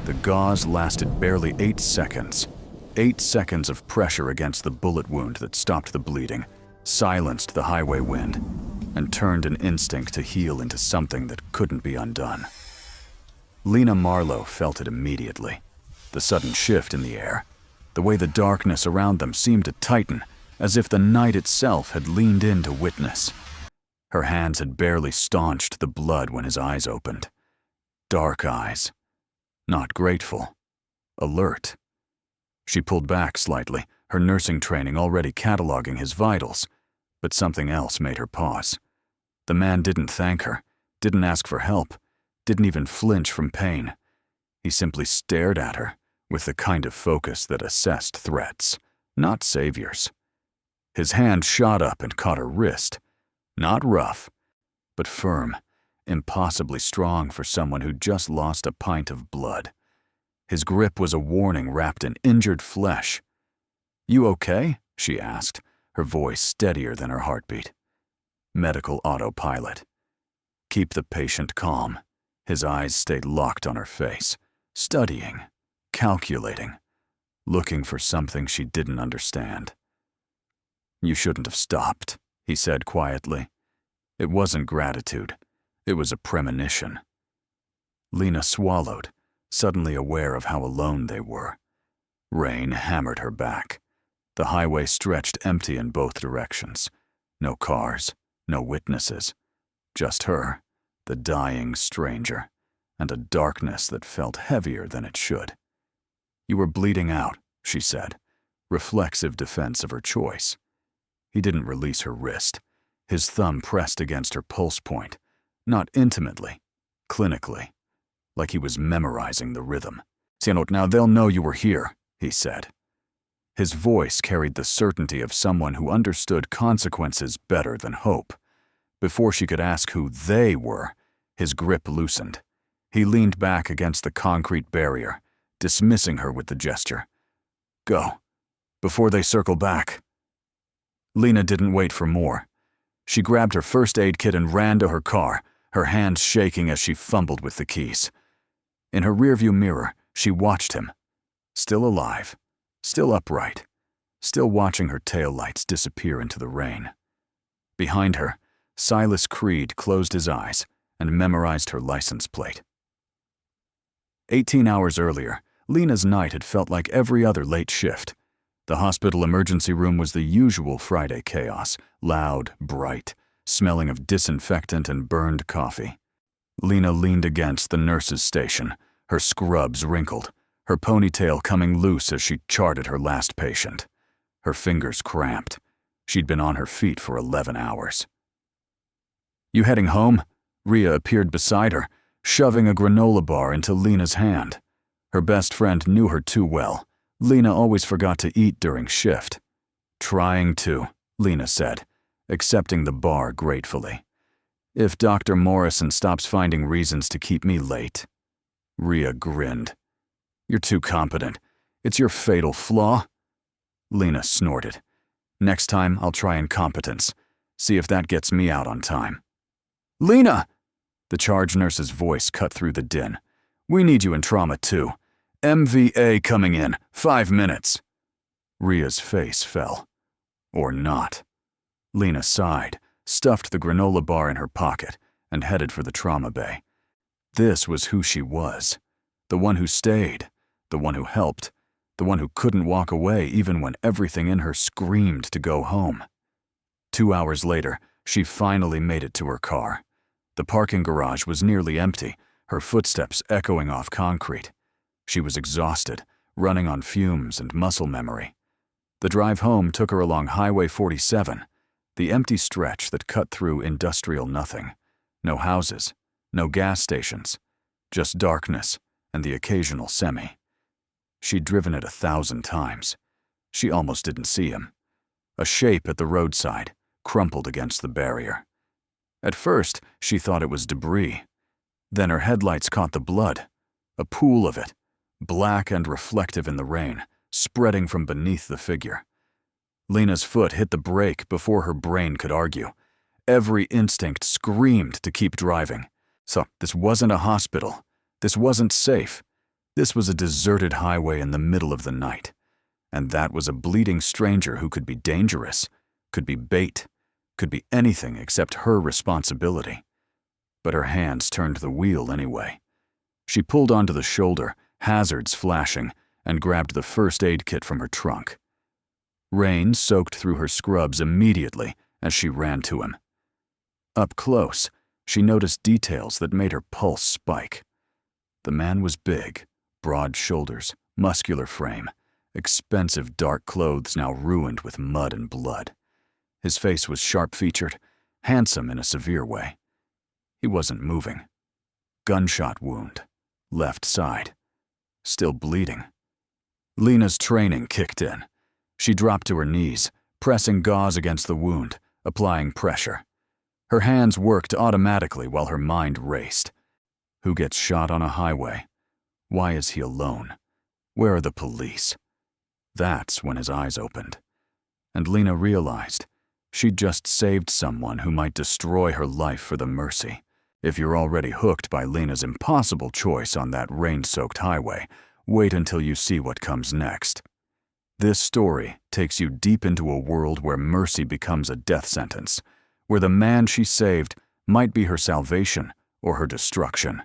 The gauze lasted barely 8 seconds. 8 seconds of pressure against the bullet wound that stopped the bleeding, silenced the highway wind, and turned an instinct to heal into something that couldn't be undone. Lena Marlowe felt it immediately. The sudden shift in the air, the way the darkness around them seemed to tighten, as if the night itself had leaned in to witness. Her hands had barely staunched the blood when his eyes opened. Dark eyes. Not grateful. Alert. She pulled back slightly, her nursing training already cataloging his vitals, but something else made her pause. The man didn't thank her, didn't ask for help, didn't even flinch from pain. He simply stared at her with the kind of focus that assessed threats, not saviors. His hand shot up and caught her wrist. Not rough, but firm, impossibly strong for someone who'd just lost a pint of blood. His grip was a warning wrapped in injured flesh. "You okay?" she asked, her voice steadier than her heartbeat. Medical autopilot. Keep the patient calm. His eyes stayed locked on her face, studying, calculating, looking for something she didn't understand. "You shouldn't have stopped," he said quietly. It wasn't gratitude. It was a premonition. Lena swallowed, suddenly aware of how alone they were. Rain hammered her back. The highway stretched empty in both directions. No cars, no witnesses. Just her, the dying stranger, and a darkness that felt heavier than it should. "You were bleeding out," she said, reflexive defense of her choice. He didn't release her wrist. His thumb pressed against her pulse point, not intimately, clinically, like he was memorizing the rhythm. "Now they'll know you were here," he said. His voice carried the certainty of someone who understood consequences better than hope. Before she could ask who they were, his grip loosened. He leaned back against the concrete barrier, dismissing her with the gesture. "Go, before they circle back." Lena didn't wait for more. She grabbed her first aid kit and ran to her car, her hands shaking as she fumbled with the keys. In her rearview mirror, she watched him. Still alive, still upright, still watching her taillights disappear into the rain. Behind her, Silas Creed closed his eyes and memorized her license plate. 18 hours earlier, Lena's night had felt like every other late shift. The hospital emergency room was the usual Friday chaos, loud, bright, smelling of disinfectant and burned coffee. Lena leaned against the nurse's station, her scrubs wrinkled, her ponytail coming loose as she charted her last patient. Her fingers cramped. She'd been on her feet for 11 hours. "You heading home?" Rhea appeared beside her, shoving a granola bar into Lena's hand. Her best friend knew her too well. Lena always forgot to eat during shift. "Trying to," Lena said, accepting the bar gratefully. "If Dr. Morrison stops finding reasons to keep me late." Rhea grinned. "You're too competent. It's your fatal flaw." Lena snorted. "Next time, I'll try incompetence. See if that gets me out on time." "Lena!" The charge nurse's voice cut through the din. "We need you in trauma too. MVA coming in, 5 minutes." Rhea's face fell. Or not. Lena sighed, stuffed the granola bar in her pocket, and headed for the trauma bay. This was who she was. The one who stayed, the one who helped, the one who couldn't walk away even when everything in her screamed to go home. 2 hours later, she finally made it to her car. The parking garage was nearly empty, her footsteps echoing off concrete. She was exhausted, running on fumes and muscle memory. The drive home took her along Highway 47, the empty stretch that cut through industrial nothing. No houses, no gas stations, just darkness and the occasional semi. She'd driven it 1,000 times. She almost didn't see him. A shape at the roadside, crumpled against the barrier. At first, she thought it was debris. Then her headlights caught the blood, a pool of it, black and reflective in the rain, spreading from beneath the figure. Lena's foot hit the brake before her brain could argue. Every instinct screamed to keep driving. So this wasn't a hospital. This wasn't safe. This was a deserted highway in the middle of the night, and that was a bleeding stranger who could be dangerous, could be bait, could be anything except her responsibility. But her hands turned the wheel anyway. She pulled onto the shoulder, hazards flashing, and grabbed the first aid kit from her trunk. Rain soaked through her scrubs immediately as she ran to him. Up close, she noticed details that made her pulse spike. The man was big, broad shoulders, muscular frame, expensive dark clothes now ruined with mud and blood. His face was sharp-featured, handsome in a severe way. He wasn't moving. Gunshot wound, left side, still bleeding. Lena's training kicked in. She dropped to her knees, pressing gauze against the wound, applying pressure. Her hands worked automatically while her mind raced. Who gets shot on a highway? Why is he alone? Where are the police? That's when his eyes opened. And Lena realized she'd just saved someone who might destroy her life for the mercy. If you're already hooked by Lena's impossible choice on that rain-soaked highway, wait until you see what comes next. This story takes you deep into a world where mercy becomes a death sentence, where the man she saved might be her salvation or her destruction,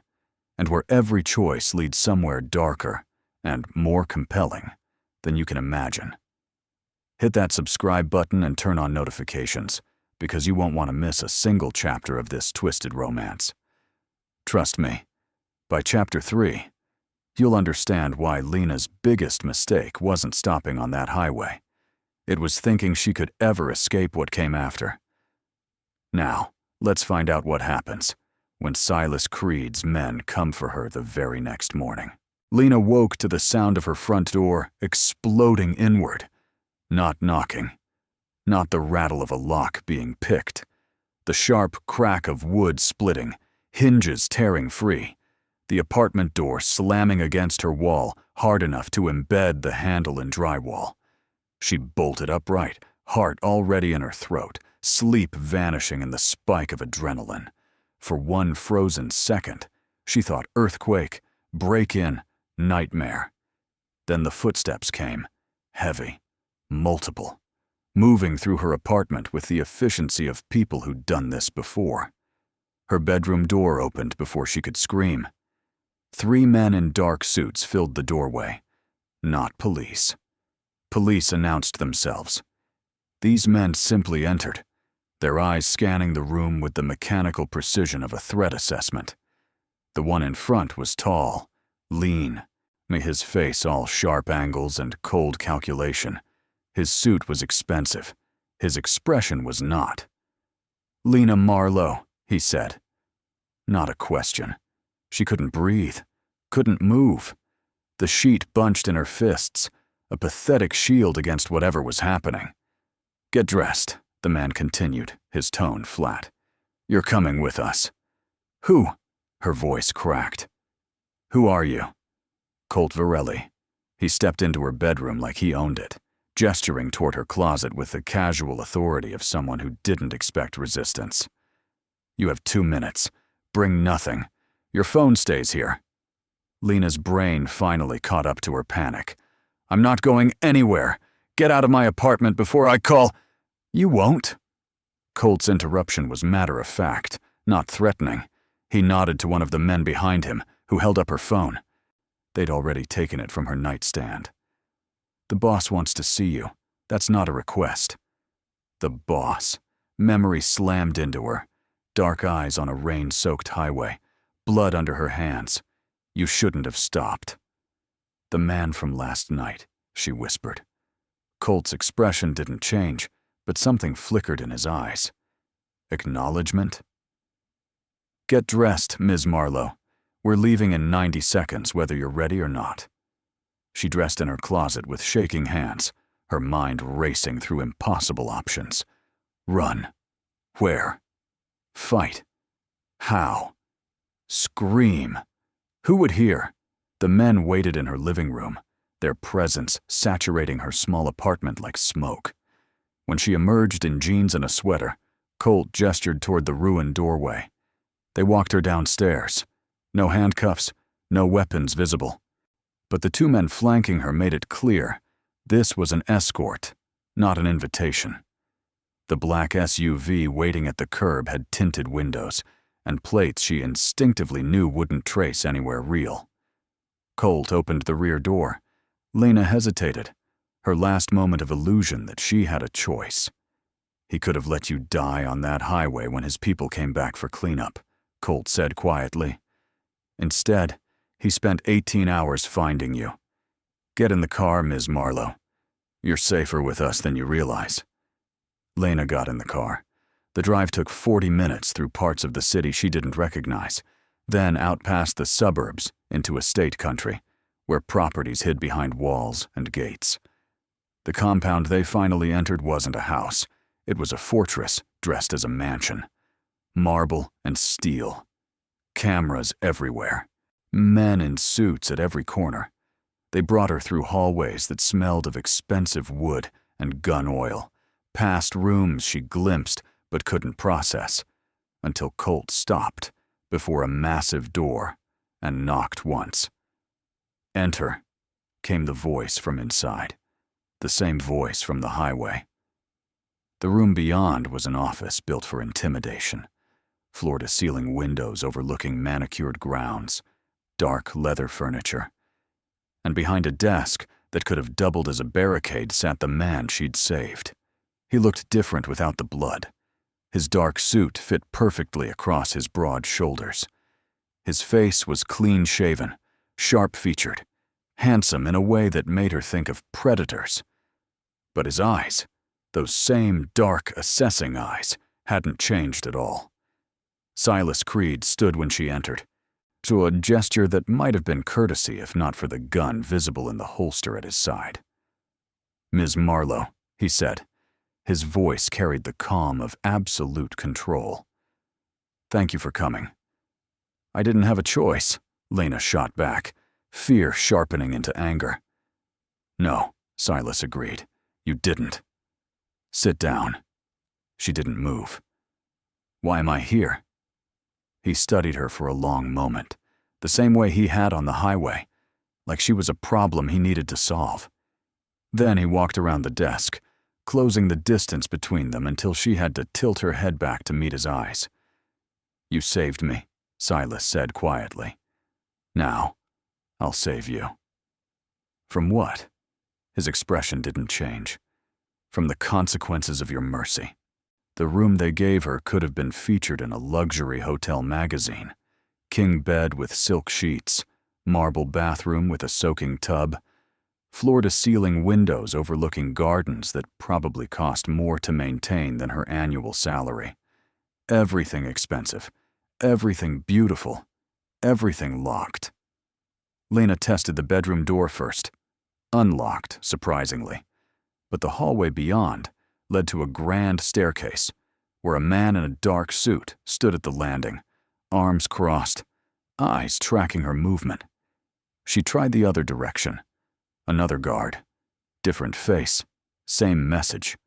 and where every choice leads somewhere darker and more compelling than you can imagine. Hit that subscribe button and turn on notifications, because you won't want to miss a single chapter of this twisted romance. Trust me, by chapter 3, you'll understand why Lena's biggest mistake wasn't stopping on that highway. It was thinking she could ever escape what came after. Now, let's find out what happens when Silas Creed's men come for her the very next morning. Lena woke to the sound of her front door exploding inward. Not knocking. Not the rattle of a lock being picked. The sharp crack of wood splitting, hinges tearing free. The apartment door slamming against her wall hard enough to embed the handle in drywall. She bolted upright, heart already in her throat, sleep vanishing in the spike of adrenaline. For one frozen second, she thought earthquake, break-in, nightmare. Then the footsteps came, heavy, multiple, moving through her apartment with the efficiency of people who'd done this before. Her bedroom door opened before she could scream. 3 men in dark suits filled the doorway. Not police. Police announced themselves. These men simply entered, their eyes scanning the room with the mechanical precision of a threat assessment. The one in front was tall, lean, his face all sharp angles and cold calculation. His suit was expensive. His expression was not. "Lena Marlowe," he said. Not a question. She couldn't breathe, couldn't move. The sheet bunched in her fists, a pathetic shield against whatever was happening. "Get dressed," the man continued, his tone flat. "You're coming with us." "Who?" Her voice cracked. "Who are you?" Colt Varelli. He stepped into her bedroom like he owned it, gesturing toward her closet with the casual authority of someone who didn't expect resistance. "You have 2 minutes. Bring nothing. Your phone stays here." Lena's brain finally caught up to her panic. "I'm not going anywhere. Get out of my apartment before I call—" "You won't." Colt's interruption was matter-of-fact, not threatening. He nodded to one of the men behind him, who held up her phone. They'd already taken it from her nightstand. "The boss wants to see you. That's not a request." The boss. Memory slammed into her. Dark eyes on a rain-soaked highway. Blood under her hands. "You shouldn't have stopped." "The man from last night," she whispered. Colt's expression didn't change, but something flickered in his eyes. Acknowledgement? "Get dressed, Ms. Marlowe. We're leaving in 90 seconds, whether you're ready or not." She dressed in her closet with shaking hands, her mind racing through impossible options. Run. Where? Fight. How? Scream. Who would hear? The men waited in her living room, their presence saturating her small apartment like smoke. When she emerged in jeans and a sweater, Colt gestured toward the ruined doorway. They walked her downstairs. No handcuffs, no weapons visible. But the two men flanking her made it clear this was an escort, not an invitation. The black SUV waiting at the curb had tinted windows and plates she instinctively knew wouldn't trace anywhere real. Colt opened the rear door. Lena hesitated, her last moment of illusion that she had a choice. He could have let you die on that highway when his people came back for cleanup, Colt said quietly. Instead, he spent 18 hours finding you. Get in the car, Ms. Marlowe. You're safer with us than you realize. Lena got in the car. The drive took 40 minutes through parts of the city she didn't recognize, then out past the suburbs into estate country, where properties hid behind walls and gates. The compound they finally entered wasn't a house. It was a fortress dressed as a mansion. Marble and steel. Cameras everywhere. Men in suits at every corner. They brought her through hallways that smelled of expensive wood and gun oil, past rooms she glimpsed but couldn't process, until Colt stopped before a massive door and knocked once. Enter, came the voice from inside, the same voice from the highway. The room beyond was an office built for intimidation, floor-to-ceiling windows overlooking manicured grounds, dark leather furniture. And behind a desk that could have doubled as a barricade sat the man she'd saved. He looked different without the blood. His dark suit fit perfectly across his broad shoulders. His face was clean-shaven, sharp-featured, handsome in a way that made her think of predators. But his eyes, those same dark, assessing eyes, hadn't changed at all. Silas Creed stood when she entered, to a gesture that might have been courtesy if not for the gun visible in the holster at his side. "Ms. Marlowe," he said. His voice carried the calm of absolute control. "Thank you for coming." "I didn't have a choice," Lena shot back, fear sharpening into anger. "No," Silas agreed. "You didn't. Sit down." She didn't move. "Why am I here?" He studied her for a long moment, the same way he had on the highway, like she was a problem he needed to solve. Then he walked around the desk, closing the distance between them until she had to tilt her head back to meet his eyes. "You saved me," Silas said quietly. "Now, I'll save you." "From what?" His expression didn't change. "From the consequences of your mercy." The room they gave her could have been featured in a luxury hotel magazine. King bed with silk sheets, marble bathroom with a soaking tub, floor-to-ceiling windows overlooking gardens that probably cost more to maintain than her annual salary. Everything expensive, everything beautiful, everything locked. Lena tested the bedroom door first. Unlocked, surprisingly. But the hallway beyond led to a grand staircase, where a man in a dark suit stood at the landing, arms crossed, eyes tracking her movement. She tried the other direction. Another guard. Different face. Same message.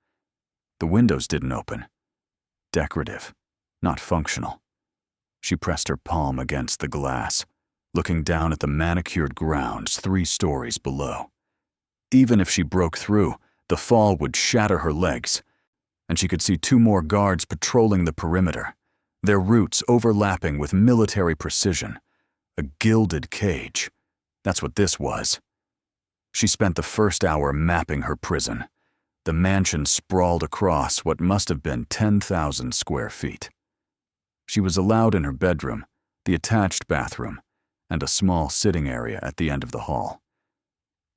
The windows didn't open. Decorative, not functional. She pressed her palm against the glass, looking down at the manicured grounds 3 stories below. Even if she broke through, the fall would shatter her legs, and she could see 2 more guards patrolling the perimeter, their routes overlapping with military precision. A gilded cage. That's what this was. She spent the first hour mapping her prison. The mansion sprawled across what must have been 10,000 square feet. She was allowed in her bedroom, the attached bathroom, and a small sitting area at the end of the hall.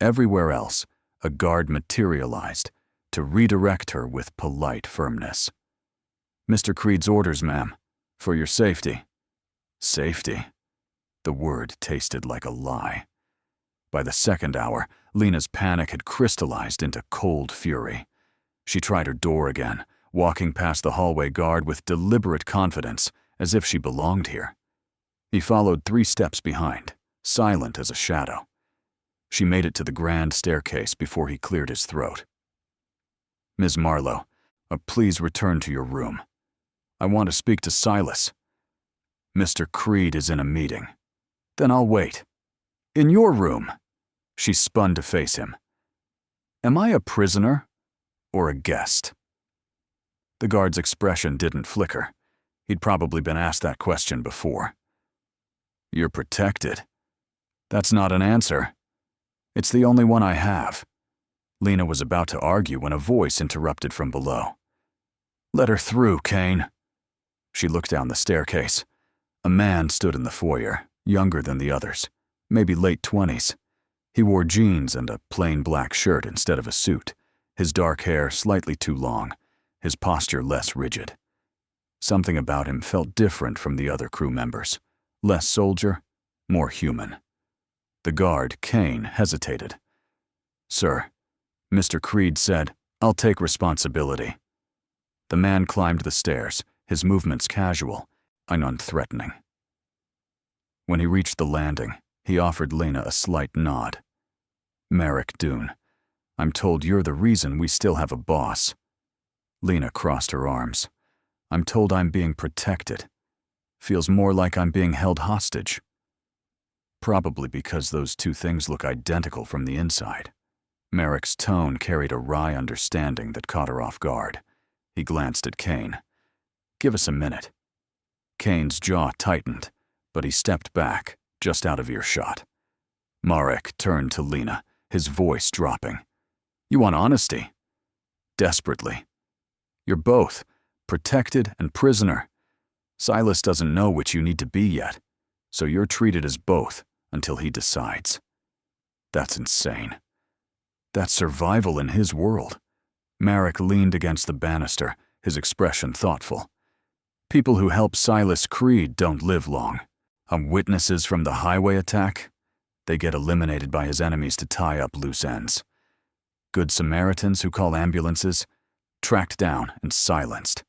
Everywhere else, a guard materialized to redirect her with polite firmness. "Mr. Creed's orders, ma'am. For your safety." Safety. The word tasted like a lie. By the second hour, Lena's panic had crystallized into cold fury. She tried her door again, walking past the hallway guard with deliberate confidence, as if she belonged here. He followed 3 steps behind, silent as a shadow. She made it to the grand staircase before he cleared his throat. "Ms. Marlowe, please return to your room. I want to speak to Silas." "Mr. Creed is in a meeting." "Then I'll wait." "In your room." She spun to face him. Am I a prisoner or a guest? The guard's expression didn't flicker. He'd probably been asked that question before. You're protected. That's not an answer. It's the only one I have. Lena was about to argue when a voice interrupted from below. Let her through, Kane. She looked down the staircase. A man stood in the foyer, younger than the others, maybe late 20s. He wore jeans and a plain black shirt instead of a suit, his dark hair slightly too long, his posture less rigid. Something about him felt different from the other crew members, less soldier, more human. The guard, Kane, hesitated. Sir, Mr. Creed said, I'll take responsibility. The man climbed the stairs, his movements casual and unthreatening. When he reached the landing, he offered Lena a slight nod. Merrick Dune, I'm told you're the reason we still have a boss. Lena crossed her arms. I'm told I'm being protected. Feels more like I'm being held hostage. Probably because those two things look identical from the inside. Merrick's tone carried a wry understanding that caught her off guard. He glanced at Kane. Give us a minute. Kane's jaw tightened, but he stepped back, just out of earshot. Marek turned to Lena, his voice dropping. You want honesty? Desperately. You're both, protected and prisoner. Silas doesn't know which you need to be yet, so you're treated as both until he decides. That's insane. That's survival in his world. Marek leaned against the banister, his expression thoughtful. People who help Silas Creed don't live long. Witnesses from the highway attack? They get eliminated by his enemies to tie up loose ends. Good Samaritans who call ambulances? Tracked down and silenced.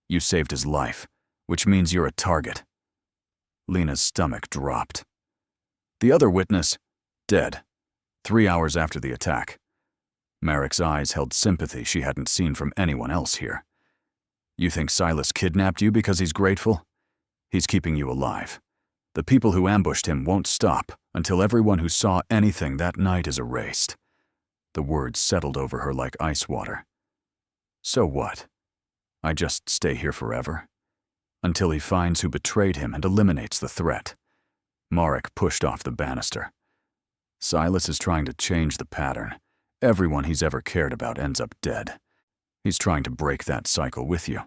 You saved his life, which means you're a target. Lena's stomach dropped. The other witness, dead, 3 hours after the attack. Marek's eyes held sympathy she hadn't seen from anyone else here. You think Silas kidnapped you because he's grateful? He's keeping you alive. The people who ambushed him won't stop until everyone who saw anything that night is erased. The words settled over her like ice water. So what? I just stay here forever? Until he finds who betrayed him and eliminates the threat. Marek pushed off the banister. Silas is trying to change the pattern. Everyone he's ever cared about ends up dead. He's trying to break that cycle with you.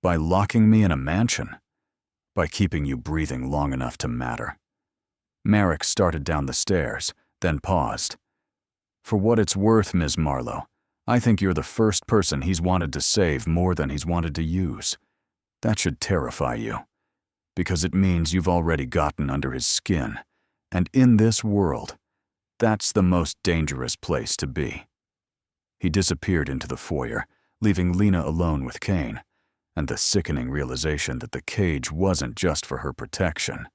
By locking me in a mansion. By keeping you breathing long enough to matter. Marek started down the stairs, then paused. For what it's worth, Ms. Marlowe, I think you're the first person he's wanted to save more than he's wanted to use. That should terrify you, because it means you've already gotten under his skin, and in this world, that's the most dangerous place to be. He disappeared into the foyer, leaving Lena alone with Kane, and the sickening realization that the cage wasn't just for her protection.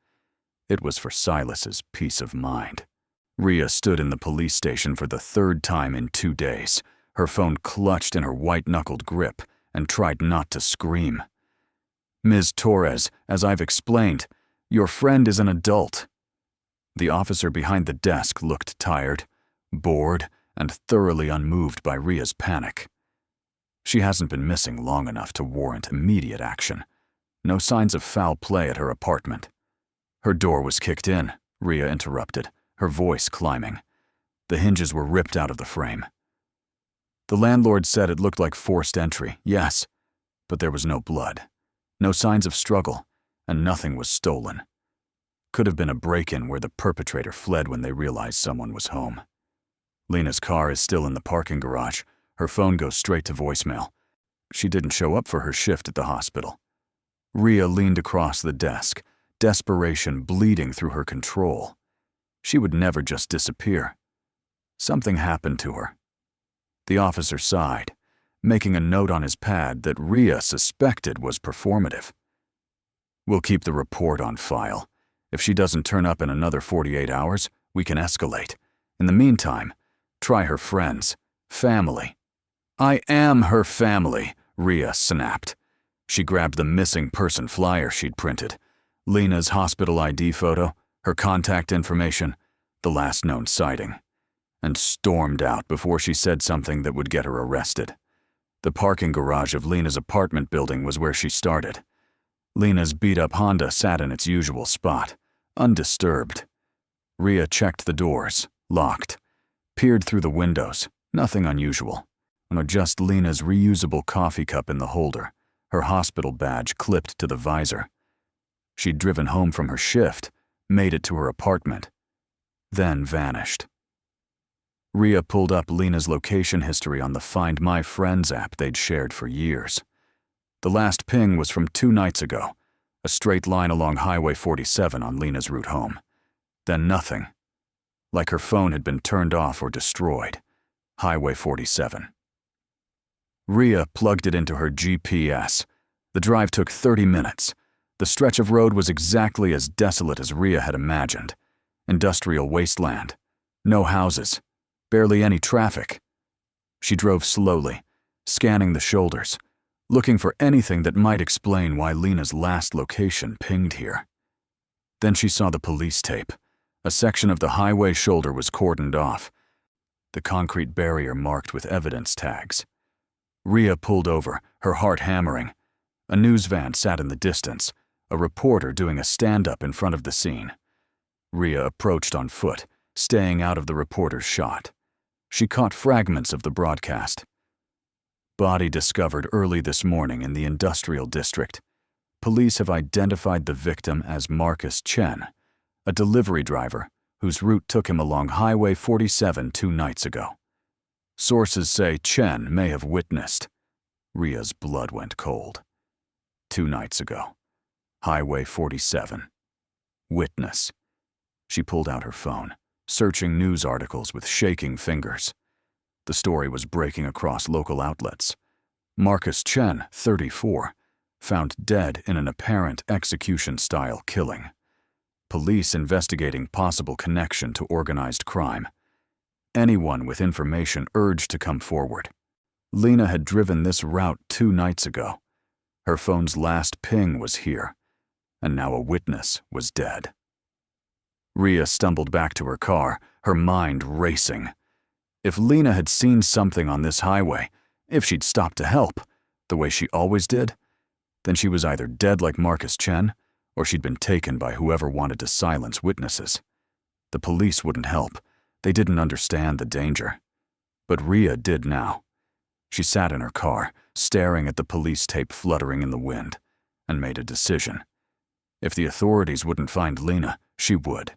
It was for Silas's peace of mind. Rhea stood in the police station for the third time in 2 days, her phone clutched in her white-knuckled grip, and tried not to scream. Ms. Torres, as I've explained, your friend is an adult. The officer behind the desk looked tired, bored, and thoroughly unmoved by Rhea's panic. She hasn't been missing long enough to warrant immediate action. No signs of foul play at her apartment. Her door was kicked in, Rhea interrupted, her voice climbing. The hinges were ripped out of the frame. The landlord said it looked like forced entry, yes, but there was no blood, no signs of struggle, and nothing was stolen. Could have been a break-in where the perpetrator fled when they realized someone was home. Lena's car is still in the parking garage. Her phone goes straight to voicemail. She didn't show up for her shift at the hospital. Rhea leaned across the desk, desperation bleeding through her control. She would never just disappear. Something happened to her. The officer sighed, making a note on his pad that Rhea suspected was performative. We'll keep the report on file. If she doesn't turn up in another 48 hours, we can escalate. In the meantime, try her friends, family. I am her family, Rhea snapped. She grabbed the missing person flyer she'd printed, Lena's hospital ID photo, her contact information, the last known sighting, and stormed out before she said something that would get her arrested. The parking garage of Lena's apartment building was where she started. Lena's beat-up Honda sat in its usual spot, undisturbed. Rhea checked the doors, locked, peered through the windows, nothing unusual. Just Lena's reusable coffee cup in the holder, her hospital badge clipped to the visor. She'd driven home from her shift, made it to her apartment, then vanished. Rhea pulled up Lena's location history on the Find My Friends app they'd shared for years. The last ping was from 2 nights ago, a straight line along Highway 47 on Lena's route home. Then nothing. Like her phone had been turned off or destroyed. Highway 47. Rhea plugged it into her GPS. The drive took 30 minutes. The stretch of road was exactly as desolate as Rhea had imagined. Industrial wasteland. No houses. Barely any traffic. She drove slowly, scanning the shoulders, looking for anything that might explain why Lena's last location pinged here. Then she saw the police tape. A section of the highway shoulder was cordoned off, the concrete barrier marked with evidence tags. Rhea pulled over, her heart hammering. A news van sat in the distance, a reporter doing a stand-up in front of the scene. Rhea approached on foot, staying out of the reporter's shot. She caught fragments of the broadcast. Body discovered early this morning in the industrial district. Police have identified the victim as Marcus Chen, a delivery driver whose route took him along Highway 47 2 nights ago. Sources say Chen may have witnessed. Rhea's blood went cold. 2 nights ago. Highway 47. Witness. She pulled out her phone, searching news articles with shaking fingers. The story was breaking across local outlets. Marcus Chen, 34, found dead in an apparent execution-style killing. Police investigating possible connection to organized crime. Anyone with information urged to come forward. Lena had driven this route 2 nights ago. Her phone's last ping was here, and now a witness was dead. Rhea stumbled back to her car, her mind racing. If Lena had seen something on this highway, if she'd stopped to help, the way she always did, then she was either dead like Marcus Chen, or she'd been taken by whoever wanted to silence witnesses. The police wouldn't help. They didn't understand the danger. But Rhea did now. She sat in her car, staring at the police tape fluttering in the wind, and made a decision. If the authorities wouldn't find Lena, she would.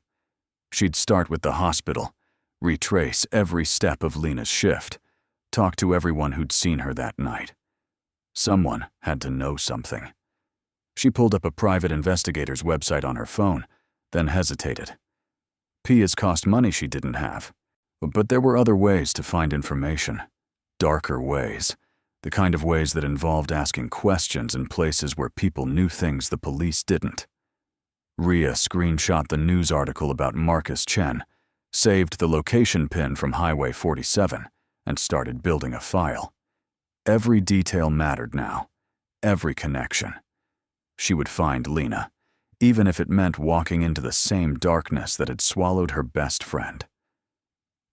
She'd start with the hospital, retrace every step of Lena's shift, talk to everyone who'd seen her that night. Someone had to know something. She pulled up a private investigator's website on her phone, then hesitated. Pia's cost money she didn't have. But there were other ways to find information. Darker ways. The kind of ways that involved asking questions in places where people knew things the police didn't. Rhea screenshot the news article about Marcus Chen, saved the location pin from Highway 47, and started building a file. Every detail mattered now. Every connection. She would find Lena, even if it meant walking into the same darkness that had swallowed her best friend.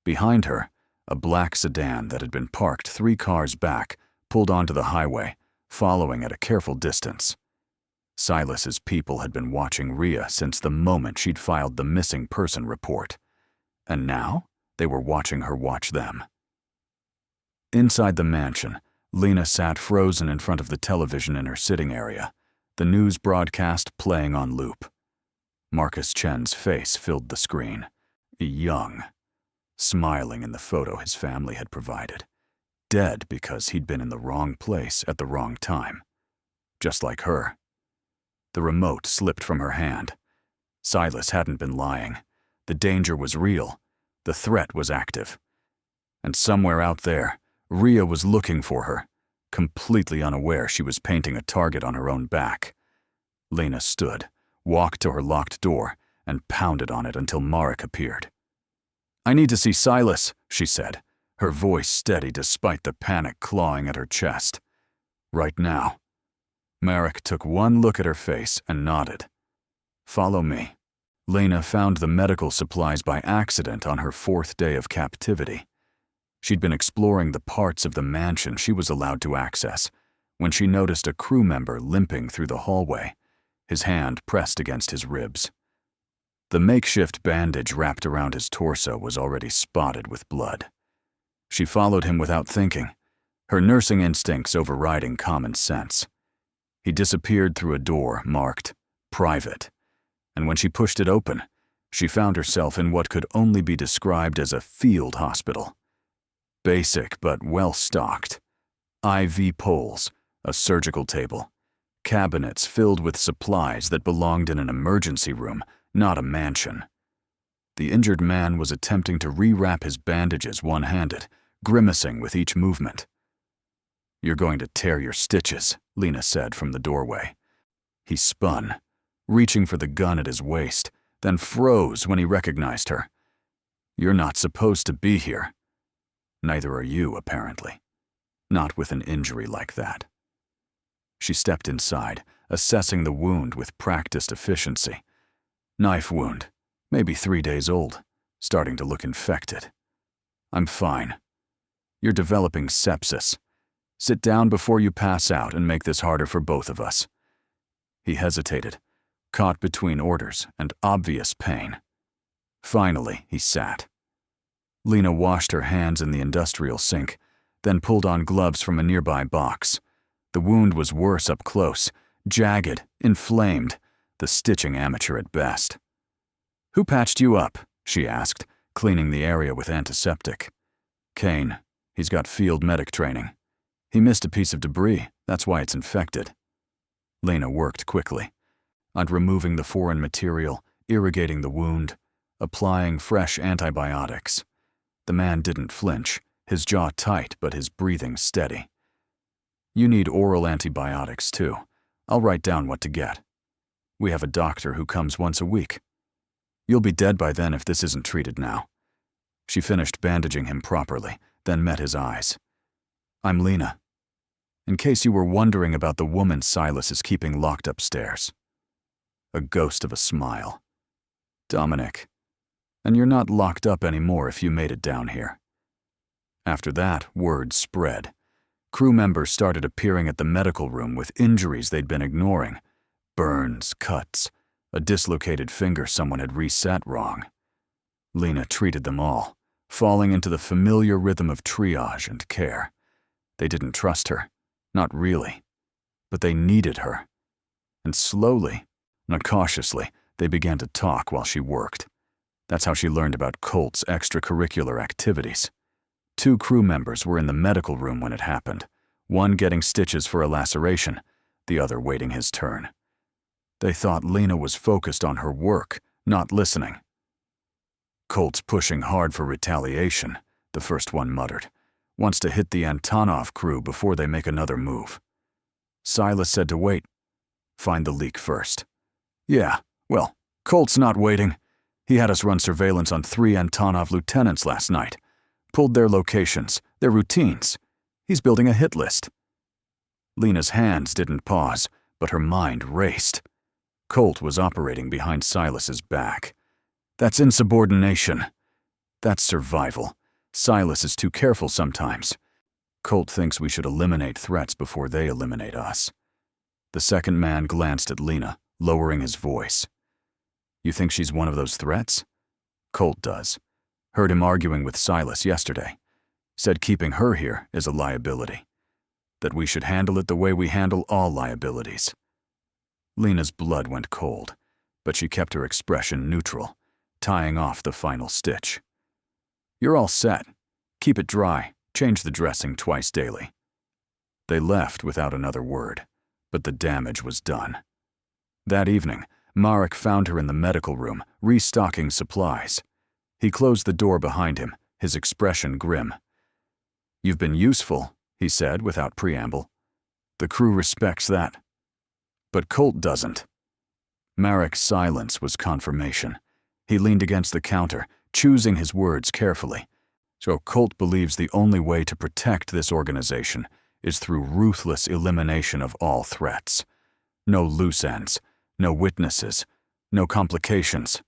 Behind her, a black sedan that had been parked 3 cars back pulled onto the highway, following at a careful distance. Silas's people had been watching Rhea since the moment she'd filed the missing person report, and now they were watching her watch them. Inside the mansion, Lena sat frozen in front of the television in her sitting area, the news broadcast playing on loop. Marcus Chen's face filled the screen, young, smiling in the photo his family had provided, dead because he'd been in the wrong place at the wrong time, just like her. The remote slipped from her hand. Silas hadn't been lying. The danger was real. The threat was active. And somewhere out there, Rhea was looking for her, completely unaware she was painting a target on her own back. Lena stood, walked to her locked door, and pounded on it until Marek appeared. "I need to see Silas," she said, her voice steady despite the panic clawing at her chest. "Right now." Marek took one look at her face and nodded. "Follow me." Lena found the medical supplies by accident on her 4th day of captivity. She'd been exploring the parts of the mansion she was allowed to access when she noticed a crew member limping through the hallway, his hand pressed against his ribs. The makeshift bandage wrapped around his torso was already spotted with blood. She followed him without thinking, her nursing instincts overriding common sense. He disappeared through a door marked "Private," and when she pushed it open, she found herself in what could only be described as a field hospital. Basic but well-stocked. IV poles, a surgical table, cabinets filled with supplies that belonged in an emergency room, not a mansion. The injured man was attempting to rewrap his bandages one-handed, grimacing with each movement. "You're going to tear your stitches," Lena said from the doorway. He spun, reaching for the gun at his waist, then froze when he recognized her. "You're not supposed to be here." "Neither are you, apparently. Not with an injury like that." She stepped inside, assessing the wound with practiced efficiency. Knife wound, maybe 3 days old, starting to look infected. "I'm fine. You're developing sepsis. Sit down before you pass out and make this harder for both of us." He hesitated, caught between orders and obvious pain. Finally, he sat. Lena washed her hands in the industrial sink, then pulled on gloves from a nearby box. The wound was worse up close, jagged, inflamed, the stitching amateur at best. "Who patched you up?" she asked, cleaning the area with antiseptic. "Kane. He's got field medic training. He missed a piece of debris, that's why it's infected." Lena worked quickly, removing the foreign material, irrigating the wound, applying fresh antibiotics. The man didn't flinch, his jaw tight but his breathing steady. "You need oral antibiotics, too. I'll write down what to get. We have a doctor who comes once a week. You'll be dead by then if this isn't treated now." She finished bandaging him properly, then met his eyes. "I'm Lena. In case you were wondering about the woman Silas is keeping locked upstairs." A ghost of a smile. "Dominic. And you're not locked up anymore if you made it down here." After that, word spread. Crew members started appearing at the medical room with injuries they'd been ignoring. Burns, cuts, a dislocated finger someone had reset wrong. Lena treated them all, falling into the familiar rhythm of triage and care. They didn't trust her, not really, but they needed her. And slowly, not cautiously, they began to talk while she worked. That's how she learned about Colt's extracurricular activities. 2 crew members were in the medical room when it happened, one getting stitches for a laceration, the other waiting his turn. They thought Lena was focused on her work, not listening. "Colt's pushing hard for retaliation," the first one muttered. "Wants to hit the Antonov crew before they make another move." Silas said to wait. "Find the leak first." "Yeah, well, Colt's not waiting. He had us run surveillance on 3 Antonov lieutenants last night. Pulled their locations, their routines. He's building a hit list." Lena's hands didn't pause, but her mind raced. Colt was operating behind Silas's back. That's insubordination. That's survival. Silas is too careful sometimes. Colt thinks we should eliminate threats before they eliminate us. The second man glanced at Lena, lowering his voice. "You think she's one of those threats?" "Colt does. Heard him arguing with Silas yesterday. Said keeping her here is a liability. That we should handle it the way we handle all liabilities." Lena's blood went cold, but she kept her expression neutral, tying off the final stitch. "You're all set. Keep it dry. Change the dressing twice daily." They left without another word, but the damage was done. That evening, Marek found her in the medical room, restocking supplies. He closed the door behind him, his expression grim. "You've been useful," he said without preamble. "The crew respects that. But Colt doesn't." Marek's silence was confirmation. He leaned against the counter, choosing his words carefully. "So Colt believes the only way to protect this organization is through ruthless elimination of all threats. No loose ends, no witnesses, no complications.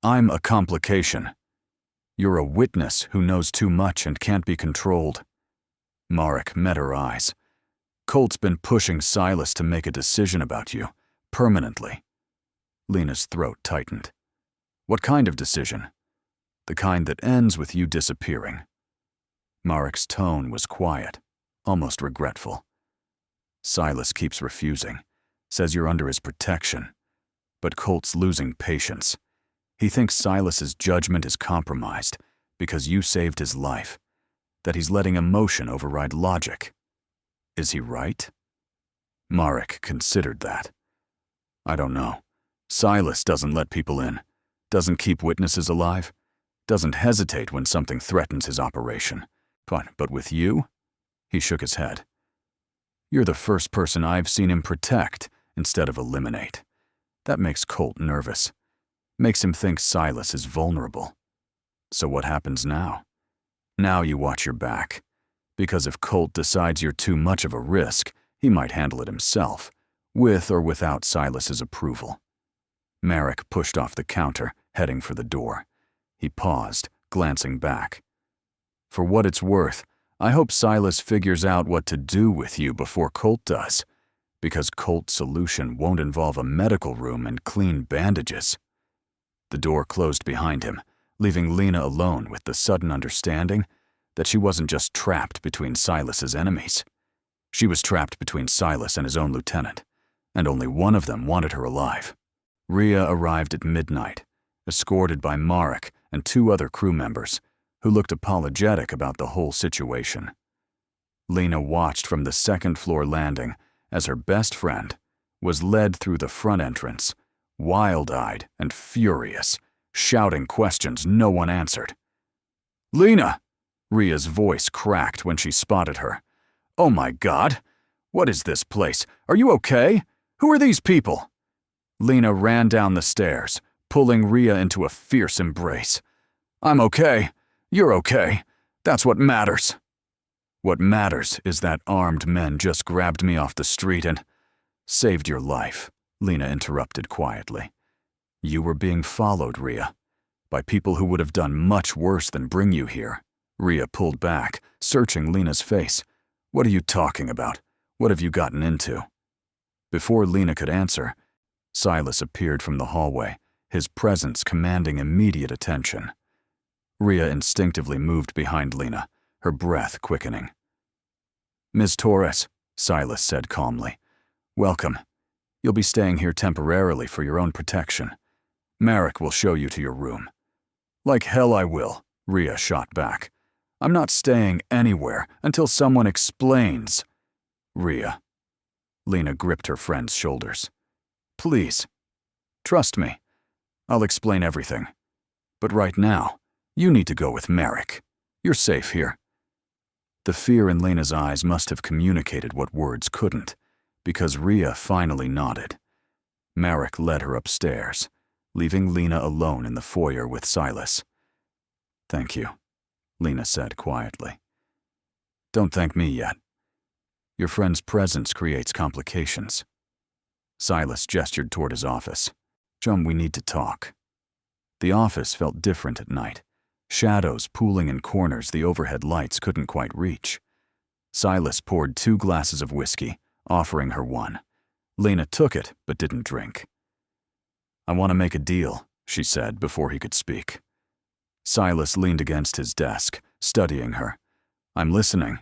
I'm a complication. You're a witness who knows too much and can't be controlled. Marek met her eyes. Colt's been pushing Silas to make a decision about you, permanently. Lena's throat tightened. What kind of decision? The kind that ends with you disappearing. Marek's tone was quiet, almost regretful. Silas keeps refusing, says you're under his protection. But Colt's losing patience. He thinks Silas's judgment is compromised because you saved his life, that he's letting emotion override logic. Is he right? Marek considered that. I don't know. Silas doesn't let people in, doesn't keep witnesses alive, doesn't hesitate when something threatens his operation. But with you? He shook his head. You're the first person I've seen him protect instead of eliminate. That makes Colt nervous. Makes him think Silas is vulnerable. So what happens now? Now you watch your back. Because if Colt decides you're too much of a risk, he might handle it himself, with or without Silas's approval. Marek pushed off the counter, heading for the door. He paused, glancing back. For what it's worth, I hope Silas figures out what to do with you before Colt does, because Colt's solution won't involve a medical room and clean bandages. The door closed behind him, leaving Lena alone with the sudden understanding that she wasn't just trapped between Silas's enemies. She was trapped between Silas and his own lieutenant, and only one of them wanted her alive. Rhea arrived at midnight, escorted by Marek and 2 other crew members, who looked apologetic about the whole situation. Lena watched from the 2nd-floor landing as her best friend was led through the front entrance, wild-eyed and furious, shouting questions no one answered. "Lena!" Rhea's voice cracked when she spotted her. "Oh my God! What is this place? Are you okay? Who are these people?" Lena ran down the stairs, pulling Rhea into a fierce embrace. "I'm okay. You're okay. That's what matters." "What matters is that armed men just grabbed me off the street and saved your life," Lena interrupted quietly. "You were being followed, Rhea, by people who would have done much worse than bring you here." Rhea pulled back, searching Lena's face. "What are you talking about? What have you gotten into?" Before Lena could answer, Silas appeared from the hallway, his presence commanding immediate attention. Rhea instinctively moved behind Lena, her breath quickening. "Ms. Torres," Silas said calmly, "welcome. You'll be staying here temporarily for your own protection. Marek will show you to your room." "Like hell I will," Rhea shot back. "I'm not staying anywhere until someone explains." "Rhea." Lena gripped her friend's shoulders. "Please. Trust me. I'll explain everything. But right now, you need to go with Marek. You're safe here." The fear in Lena's eyes must have communicated what words couldn't, because Rhea finally nodded. Marek led her upstairs, leaving Lena alone in the foyer with Silas. "Thank you," Lena said quietly. "Don't thank me yet. Your friend's presence creates complications." Silas gestured toward his office. "Chum, we need to talk." The office felt different at night, shadows pooling in corners the overhead lights couldn't quite reach. Silas poured 2 glasses of whiskey, offering her one. Lena took it, but didn't drink. "I want to make a deal," she said before he could speak. Silas leaned against his desk, studying her. "I'm listening.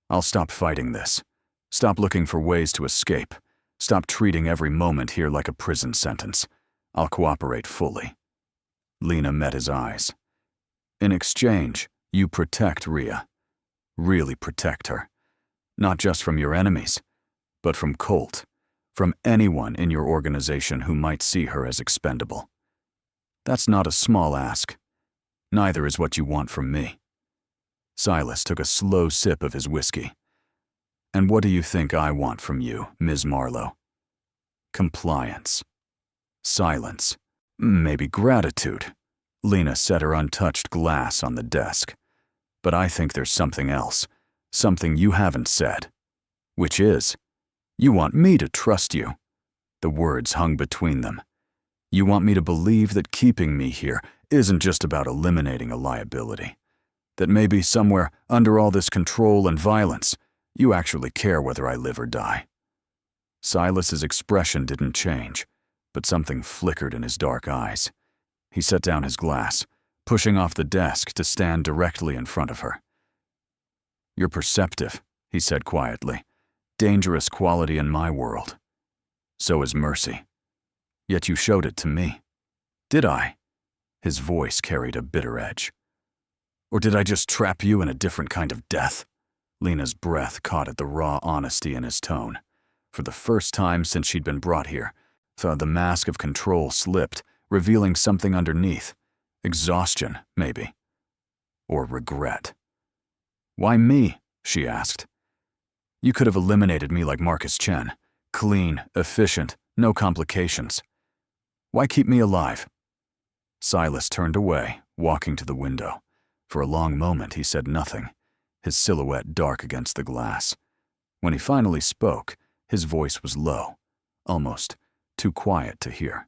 I'll stop fighting this. Stop looking for ways to escape. Stop treating every moment here like a prison sentence. I'll cooperate fully." Lena met his eyes. "In exchange, you protect Rhea. Really protect her. Not just from your enemies, but from Colt, from anyone in your organization who might see her as expendable. That's not a small ask. Neither is what you want from me." Silas took a slow sip of his whiskey. "And what do you think I want from you, Ms. Marlowe?" "Compliance. Silence. Maybe gratitude." Lena set her untouched glass on the desk. "But I think there's something else, something you haven't said. Which is, you want me to trust you." The words hung between them. You want me to believe that keeping me here isn't just about eliminating a liability. That maybe somewhere under all this control and violence, you actually care whether I live or die. Silas's expression didn't change, but something flickered in his dark eyes. He set down his glass, pushing off the desk to stand directly in front of her. You're perceptive, he said quietly. Dangerous quality in my world. So is mercy. Yet you showed it to me. Did I? His voice carried a bitter edge. Or did I just trap you in a different kind of death? Lena's breath caught at the raw honesty in his tone. For the first time since she'd been brought here, the mask of control slipped, revealing something underneath. Exhaustion, maybe. Or regret. Why me? She asked. You could have eliminated me like Marcus Chen. Clean, efficient, no complications. Why keep me alive? Silas turned away, walking to the window. For a long moment he said nothing, his silhouette dark against the glass. When he finally spoke, his voice was low, almost too quiet to hear.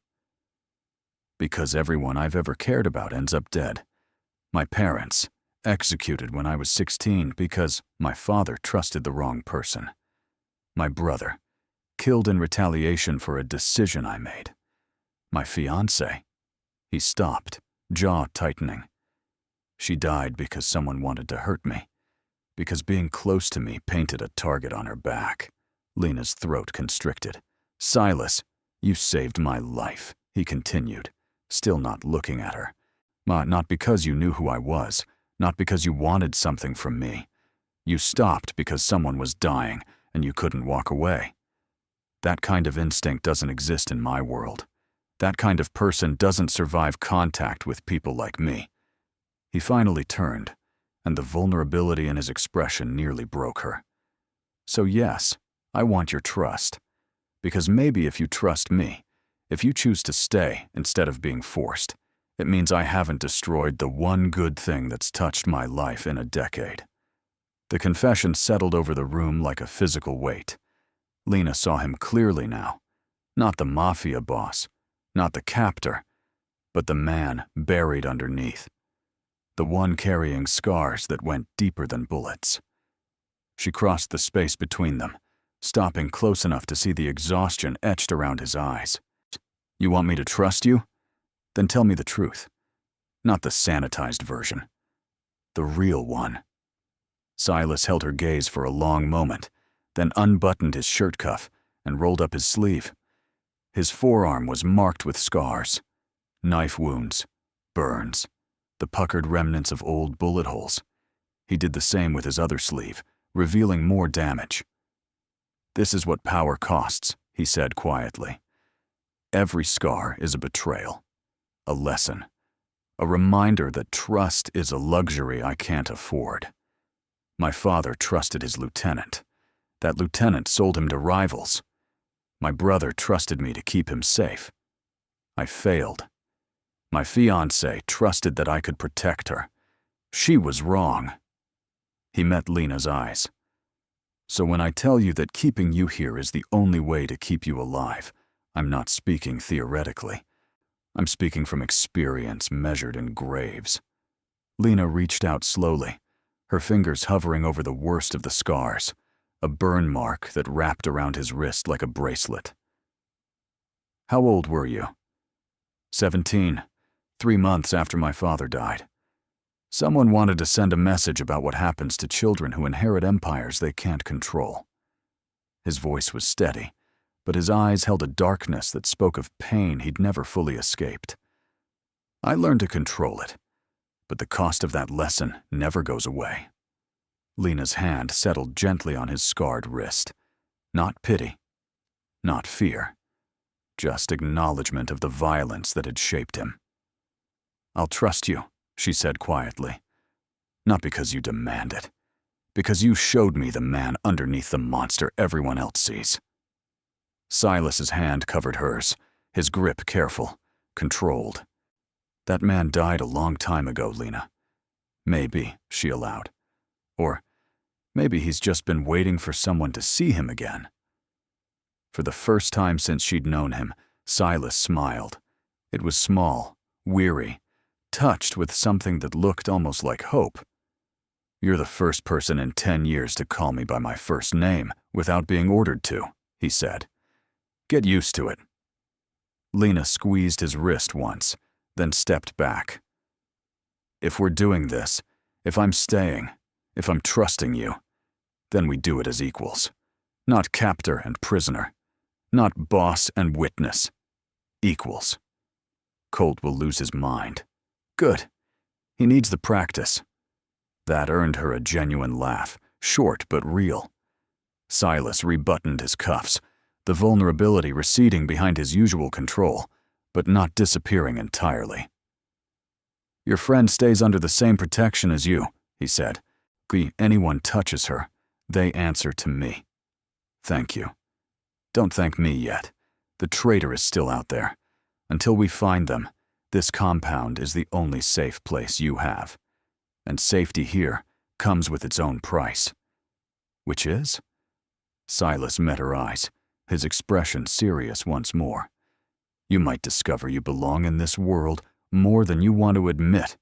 Because everyone I've ever cared about ends up dead. My parents, executed when I was 16 because my father trusted the wrong person. My brother, killed in retaliation for a decision I made. My fiancée. He stopped, jaw tightening. She died because someone wanted to hurt me, because being close to me painted a target on her back. Lena's throat constricted. Silas, you saved my life, he continued, still not looking at her. Not because you knew who I was, not because you wanted something from me. You stopped because someone was dying and you couldn't walk away. That kind of instinct doesn't exist in my world. That kind of person doesn't survive contact with people like me. He finally turned, and the vulnerability in his expression nearly broke her. So yes, I want your trust. Because maybe if you trust me, if you choose to stay instead of being forced, it means I haven't destroyed the one good thing that's touched my life in a decade. The confession settled over the room like a physical weight. Lena saw him clearly now. Not the Mafia boss, not the captor, but the man buried underneath. The one carrying scars that went deeper than bullets. She crossed the space between them, stopping close enough to see the exhaustion etched around his eyes. You want me to trust you? Then tell me the truth. Not the sanitized version. The real one. Silas held her gaze for a long moment, then unbuttoned his shirt cuff and rolled up his sleeve. His forearm was marked with scars. Knife wounds, burns, the puckered remnants of old bullet holes. He did the same with his other sleeve, revealing more damage. This is what power costs, he said quietly. Every scar is a betrayal, a lesson, a reminder that trust is a luxury I can't afford. My father trusted his lieutenant. That lieutenant sold him to rivals. My brother trusted me to keep him safe. I failed. My fiancée trusted that I could protect her. She was wrong. He met Lena's eyes. So when I tell you that keeping you here is the only way to keep you alive, I'm not speaking theoretically. I'm speaking from experience measured in graves. Lena reached out slowly, her fingers hovering over the worst of the scars, a burn mark that wrapped around his wrist like a bracelet. How old were you? 17, 3 months after my father died. Someone wanted to send a message about what happens to children who inherit empires they can't control. His voice was steady, but his eyes held a darkness that spoke of pain he'd never fully escaped. I learned to control it, but the cost of that lesson never goes away. Lena's hand settled gently on his scarred wrist. Not pity, not fear, just acknowledgement of the violence that had shaped him. I'll trust you, she said quietly. Not because you demand it, because you showed me the man underneath the monster everyone else sees. Silas's hand covered hers, his grip careful, controlled. That man died a long time ago, Lena. Maybe, she allowed. Or maybe he's just been waiting for someone to see him again. For the first time since she'd known him, Silas smiled, It was small, weary, touched with something that looked almost like hope. "You're the first person in 10 years to call me by my first name without being ordered to," he said. "Get used to it." Lena squeezed his wrist once, then stepped back. "If we're doing this, if I'm staying, if I'm trusting you, then we do it as equals. Not captor and prisoner. Not boss and witness. Equals." Colt will lose his mind. Good. He needs the practice. That earned her a genuine laugh, short but real. Silas rebuttoned his cuffs, the vulnerability receding behind his usual control, but not disappearing entirely. "Your friend stays under the same protection as you," he said. "If anyone touches her, they answer to me." "Thank you." "Don't thank me yet. The traitor is still out there. Until we find them, this compound is the only safe place you have. And safety here comes with its own price." "Which is?" Silas met her eyes, his expression serious once more. "You might discover you belong in this world more than you want to admit."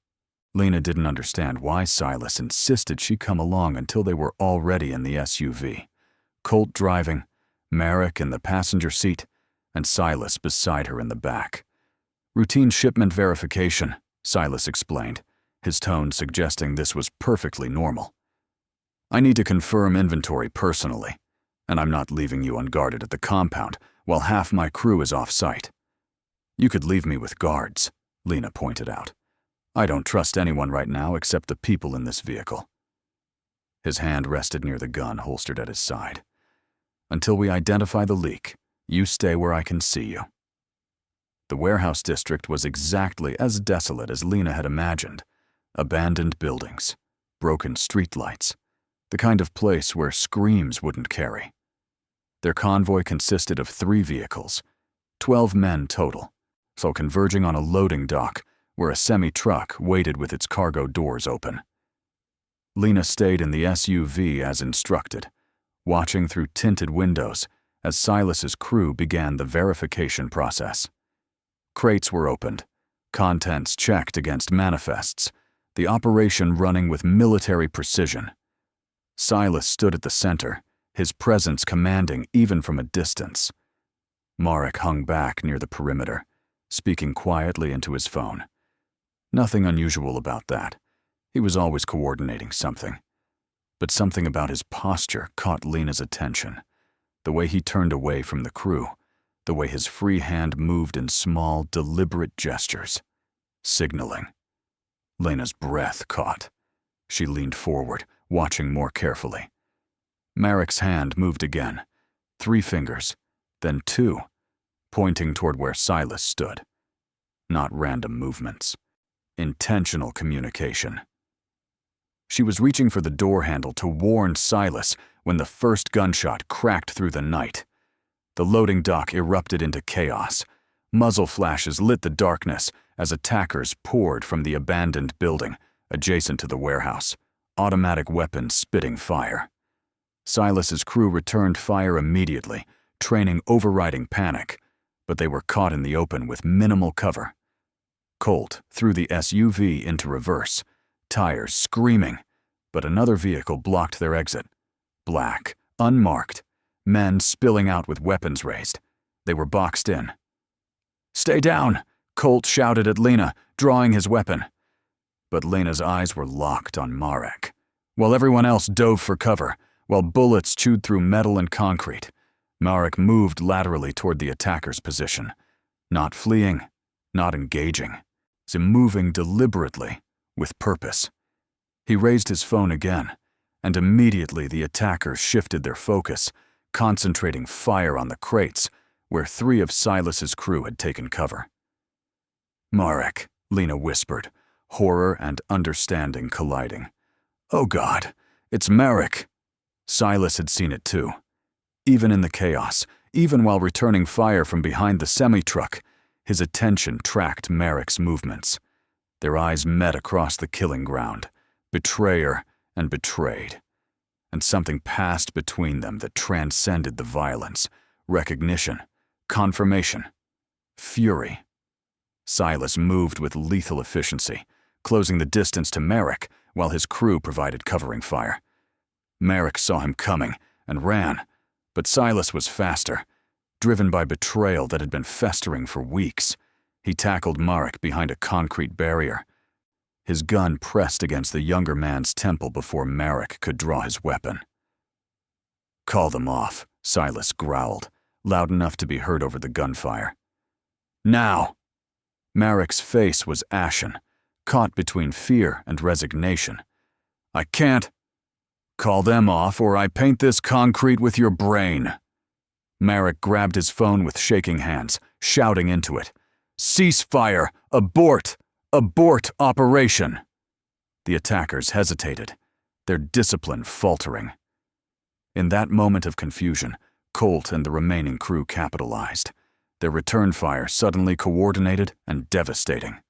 Lena didn't understand why Silas insisted she come along until they were already in the SUV. Colt driving, Merrick in the passenger seat, and Silas beside her in the back. "Routine shipment verification," Silas explained, his tone suggesting this was perfectly normal. "I need to confirm inventory personally, and I'm not leaving you unguarded at the compound while half my crew is off-site." "You could leave me with guards," Lena pointed out. "I don't trust anyone right now except the people in this vehicle." His hand rested near the gun holstered at his side. "Until we identify the leak, you stay where I can see you." The warehouse district was exactly as desolate as Lena had imagined. Abandoned buildings, broken streetlights, the kind of place where screams wouldn't carry. Their convoy consisted of 3 vehicles, 12 men total, so converging on a loading dock where a semi-truck waited with its cargo doors open. Lena stayed in the SUV as instructed, watching through tinted windows as Silas's crew began the verification process. Crates were opened, contents checked against manifests, the operation running with military precision. Silas stood at the center, his presence commanding even from a distance. Marek hung back near the perimeter, speaking quietly into his phone. Nothing unusual about that. He was always coordinating something. But something about his posture caught Lena's attention. The way he turned away from the crew, the way his free hand moved in small, deliberate gestures. Signaling. Lena's breath caught. She leaned forward, watching more carefully. Marek's hand moved again, 3 fingers, then 2, pointing toward where Silas stood. Not random movements. Intentional communication. She was reaching for the door handle to warn Silas when the first gunshot cracked through the night. The loading dock erupted into chaos. Muzzle flashes lit the darkness as attackers poured from the abandoned building adjacent to the warehouse, automatic weapons spitting fire. Silas's crew returned fire immediately, training overriding panic, but they were caught in the open with minimal cover. Colt threw the SUV into reverse, tires screaming, but another vehicle blocked their exit. Black, unmarked, men spilling out with weapons raised. They were boxed in. "Stay down!" Colt shouted at Lena, drawing his weapon. But Lena's eyes were locked on Marek. While everyone else dove for cover, while bullets chewed through metal and concrete, Marek moved laterally toward the attacker's position. Not fleeing, not engaging, so moving deliberately, with purpose. He raised his phone again, and immediately the attackers shifted their focus, concentrating fire on the crates, where 3 of Silas's crew had taken cover. "Marek," Lena whispered, horror and understanding colliding. "Oh God, it's Marek!" Silas had seen it too. Even in the chaos, even while returning fire from behind the semi-truck, his attention tracked Marek's movements. Their eyes met across the killing ground, betrayer and betrayed. And something passed between them that transcended the violence, recognition, confirmation, fury. Silas moved with lethal efficiency, closing the distance to Merrick while his crew provided covering fire. Merrick saw him coming and ran, but Silas was faster. Driven by betrayal that had been festering for weeks, he tackled Marek behind a concrete barrier. His gun pressed against the younger man's temple before Marek could draw his weapon. "Call them off," Silas growled, loud enough to be heard over the gunfire. "Now!" Marek's face was ashen, caught between fear and resignation. "I can't." "Call them off or I paint this concrete with your brain." Marek grabbed his phone with shaking hands, shouting into it. "Cease fire! Abort! Abort operation!" The attackers hesitated, their discipline faltering. In that moment of confusion, Colt and the remaining crew capitalized, their return fire suddenly coordinated and devastating.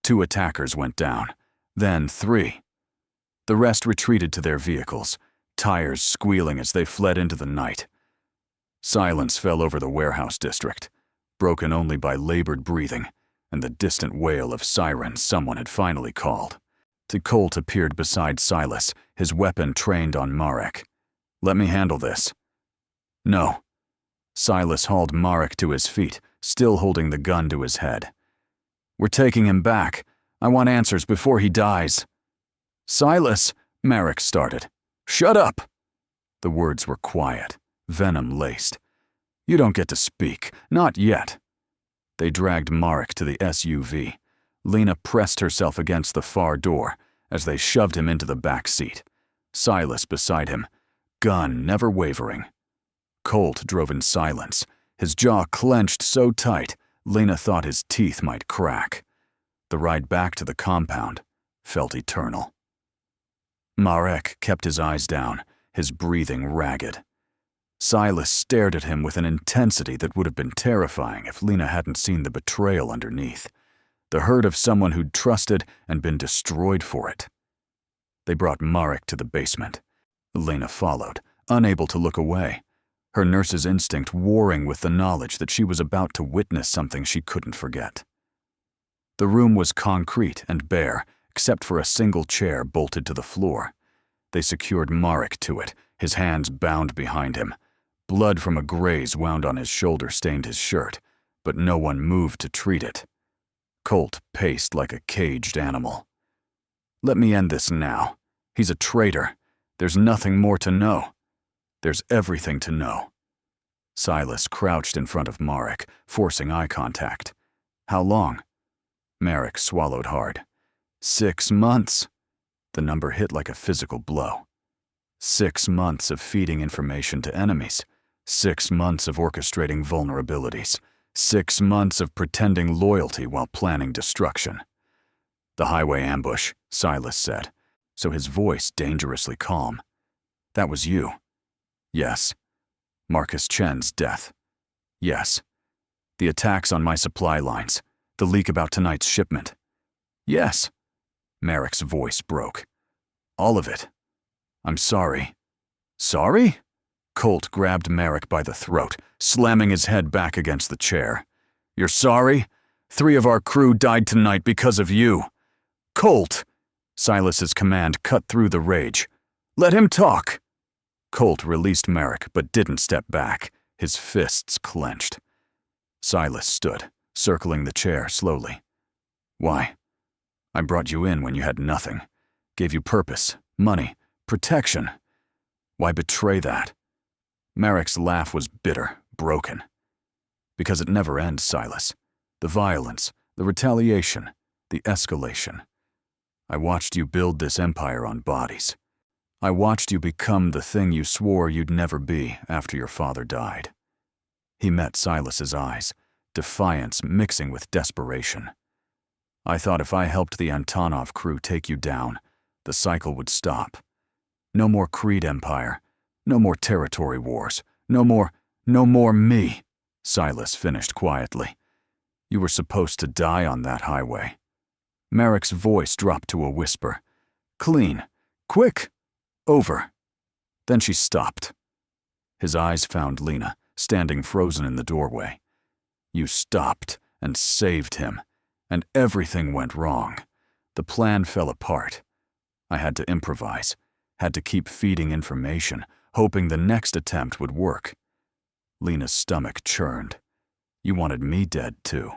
2 attackers went down, then 3. The rest retreated to their vehicles, tires squealing as they fled into the night. Silence fell over the warehouse district, broken only by labored breathing and the distant wail of sirens someone had finally called. Colt appeared beside Silas, his weapon trained on Marek. "Let me handle this." "No." Silas hauled Marek to his feet, still holding the gun to his head. "We're taking him back. I want answers before he dies." "Silas," Marek started. "Shut up!" The words were quiet, venom-laced. "You don't get to speak, not yet." They dragged Marek to the SUV. Lena pressed herself against the far door as they shoved him into the back seat. Silas beside him, gun never wavering. Colt drove in silence, his jaw clenched so tight Lena thought his teeth might crack. The ride back to the compound felt eternal. Marek kept his eyes down, his breathing ragged. Silas stared at him with an intensity that would have been terrifying if Lena hadn't seen the betrayal underneath, the hurt of someone who'd trusted and been destroyed for it. They brought Marek to the basement. Lena followed, unable to look away, her nurse's instinct warring with the knowledge that she was about to witness something she couldn't forget. The room was concrete and bare, except for a single chair bolted to the floor. They secured Marek to it, his hands bound behind him. Blood from a graze wound on his shoulder stained his shirt, but no one moved to treat it. Colt paced like a caged animal. "Let me end this now. He's a traitor. There's nothing more to know. There's everything to know." Silas crouched in front of Marek, forcing eye contact. "How long?" Marek swallowed hard. 6 months. The number hit like a physical blow. 6 months of feeding information to enemies. 6 months of orchestrating vulnerabilities. 6 months of pretending loyalty while planning destruction. "The highway ambush," Silas said, so his voice dangerously calm. "That was you." "Yes." "Marcus Chen's death." "Yes." "The attacks on my supply lines. The leak about tonight's shipment." "Yes." Marek's voice broke. "All of it. I'm sorry." "Sorry?" Colt grabbed Marek by the throat, slamming his head back against the chair. "You're sorry? 3 of our crew died tonight because of you." "Colt!" Silas's command cut through the rage. "Let him talk." Colt released Marek but didn't step back, his fists clenched. Silas stood, circling the chair slowly. "Why? I brought you in when you had nothing. Gave you purpose, money, protection. Why betray that?" Marek's laugh was bitter, broken. "Because it never ends, Silas. The violence, the retaliation, the escalation. I watched you build this empire on bodies. I watched you become the thing you swore you'd never be after your father died." He met Silas's eyes, defiance mixing with desperation. "I thought if I helped the Antonov crew take you down, the cycle would stop. No more Creed Empire, no more territory wars, no more me," Silas finished quietly. "You were supposed to die on that highway." Marek's voice dropped to a whisper. "Clean. Quick. Over." Then she stopped. His eyes found Lena, standing frozen in the doorway. "You stopped and saved him, And everything went wrong. The plan fell apart. I had to improvise, had to keep feeding information, hoping the next attempt would work. Lena's stomach churned. You wanted me dead, too.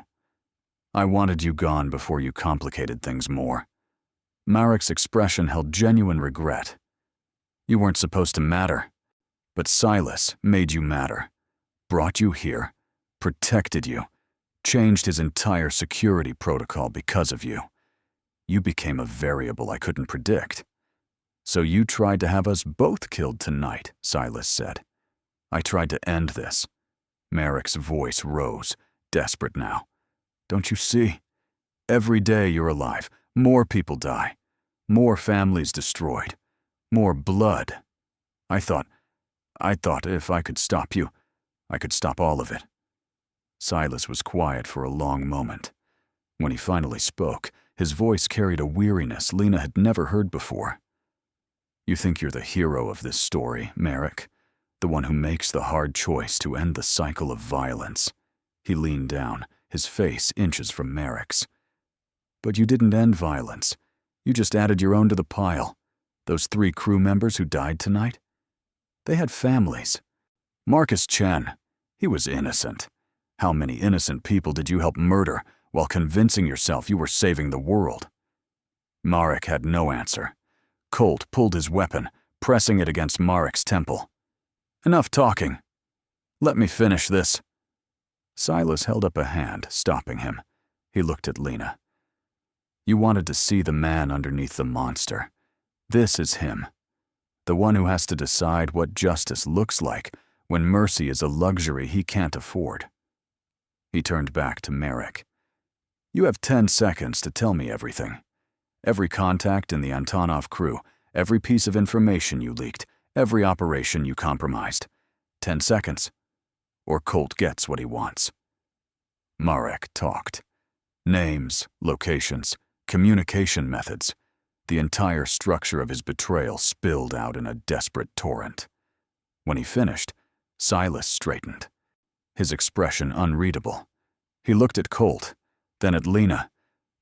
I wanted you gone before you complicated things more. Marek's expression held genuine regret. You weren't supposed to matter, but Silas made you matter, brought you here, protected you, changed his entire security protocol because of you. You became a variable I couldn't predict. So you tried to have us both killed tonight, Silas said. I tried to end this. Marek's voice rose, desperate now. Don't you see? Every day you're alive, more people die, more families destroyed, more blood. I thought if I could stop you, I could stop all of it. Silas was quiet for a long moment. When he finally spoke, his voice carried a weariness Lena had never heard before. You think you're the hero of this story, Marek, the one who makes the hard choice to end the cycle of violence. He leaned down, his face inches from Marek's. But you didn't end violence. You just added your own to the pile. Those 3 crew members who died tonight? They had families. Marcus Chen, he was innocent. How many innocent people did you help murder while convincing yourself you were saving the world? Marek had no answer. Colt pulled his weapon, pressing it against Marek's temple. Enough talking. Let me finish this. Silas held up a hand, stopping him. He looked at Lena. You wanted to see the man underneath the monster. This is him. The one who has to decide what justice looks like when mercy is a luxury he can't afford. He turned back to Marek. You have 10 seconds to tell me everything. Every contact in the Antonov crew, every piece of information you leaked, every operation you compromised. 10 seconds. Or Colt gets what he wants. Marek talked. Names, locations, communication methods. The entire structure of his betrayal spilled out in a desperate torrent. When he finished, Silas straightened, his expression unreadable. He looked at Colt, then at Lena,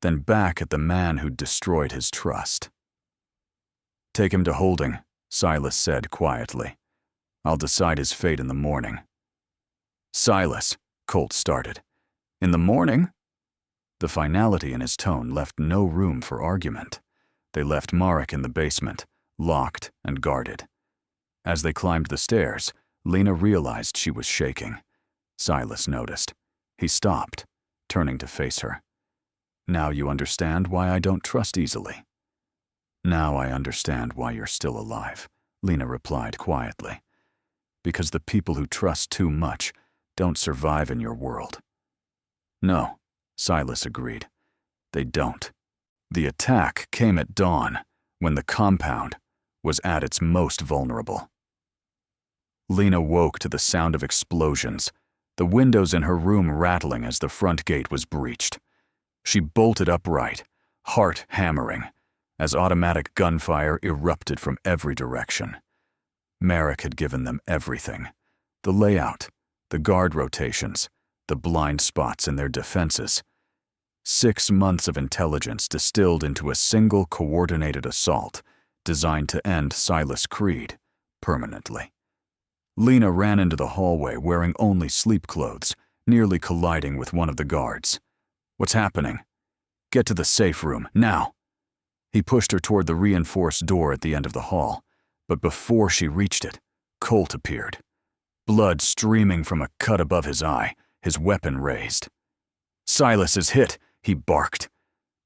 then back at the man who'd destroyed his trust. Take him to holding, Silas said quietly. I'll decide his fate in the morning. Silas, Colt started. In the morning? The finality in his tone left no room for argument. They left Marek in the basement, locked and guarded. As they climbed the stairs, Lena realized she was shaking. Silas noticed. He stopped, turning to face her. Now you understand why I don't trust easily. Now I understand why you're still alive, Lena replied quietly. Because the people who trust too much don't survive in your world. No, Silas agreed. They don't. The attack came at dawn, when the compound was at its most vulnerable. Lena woke to the sound of explosions, the windows in her room rattling as the front gate was breached. She bolted upright, heart hammering, as automatic gunfire erupted from every direction. Marek had given them everything. The layout, the guard rotations, the blind spots in their defenses. 6 months of intelligence distilled into a single coordinated assault designed to end Silas Creed permanently. Lena ran into the hallway wearing only sleep clothes, nearly colliding with one of the guards. What's happening? Get to the safe room, now. He pushed her toward the reinforced door at the end of the hall, but before she reached it, Colt appeared. Blood streaming from a cut above his eye, his weapon raised. Silas is hit, he barked.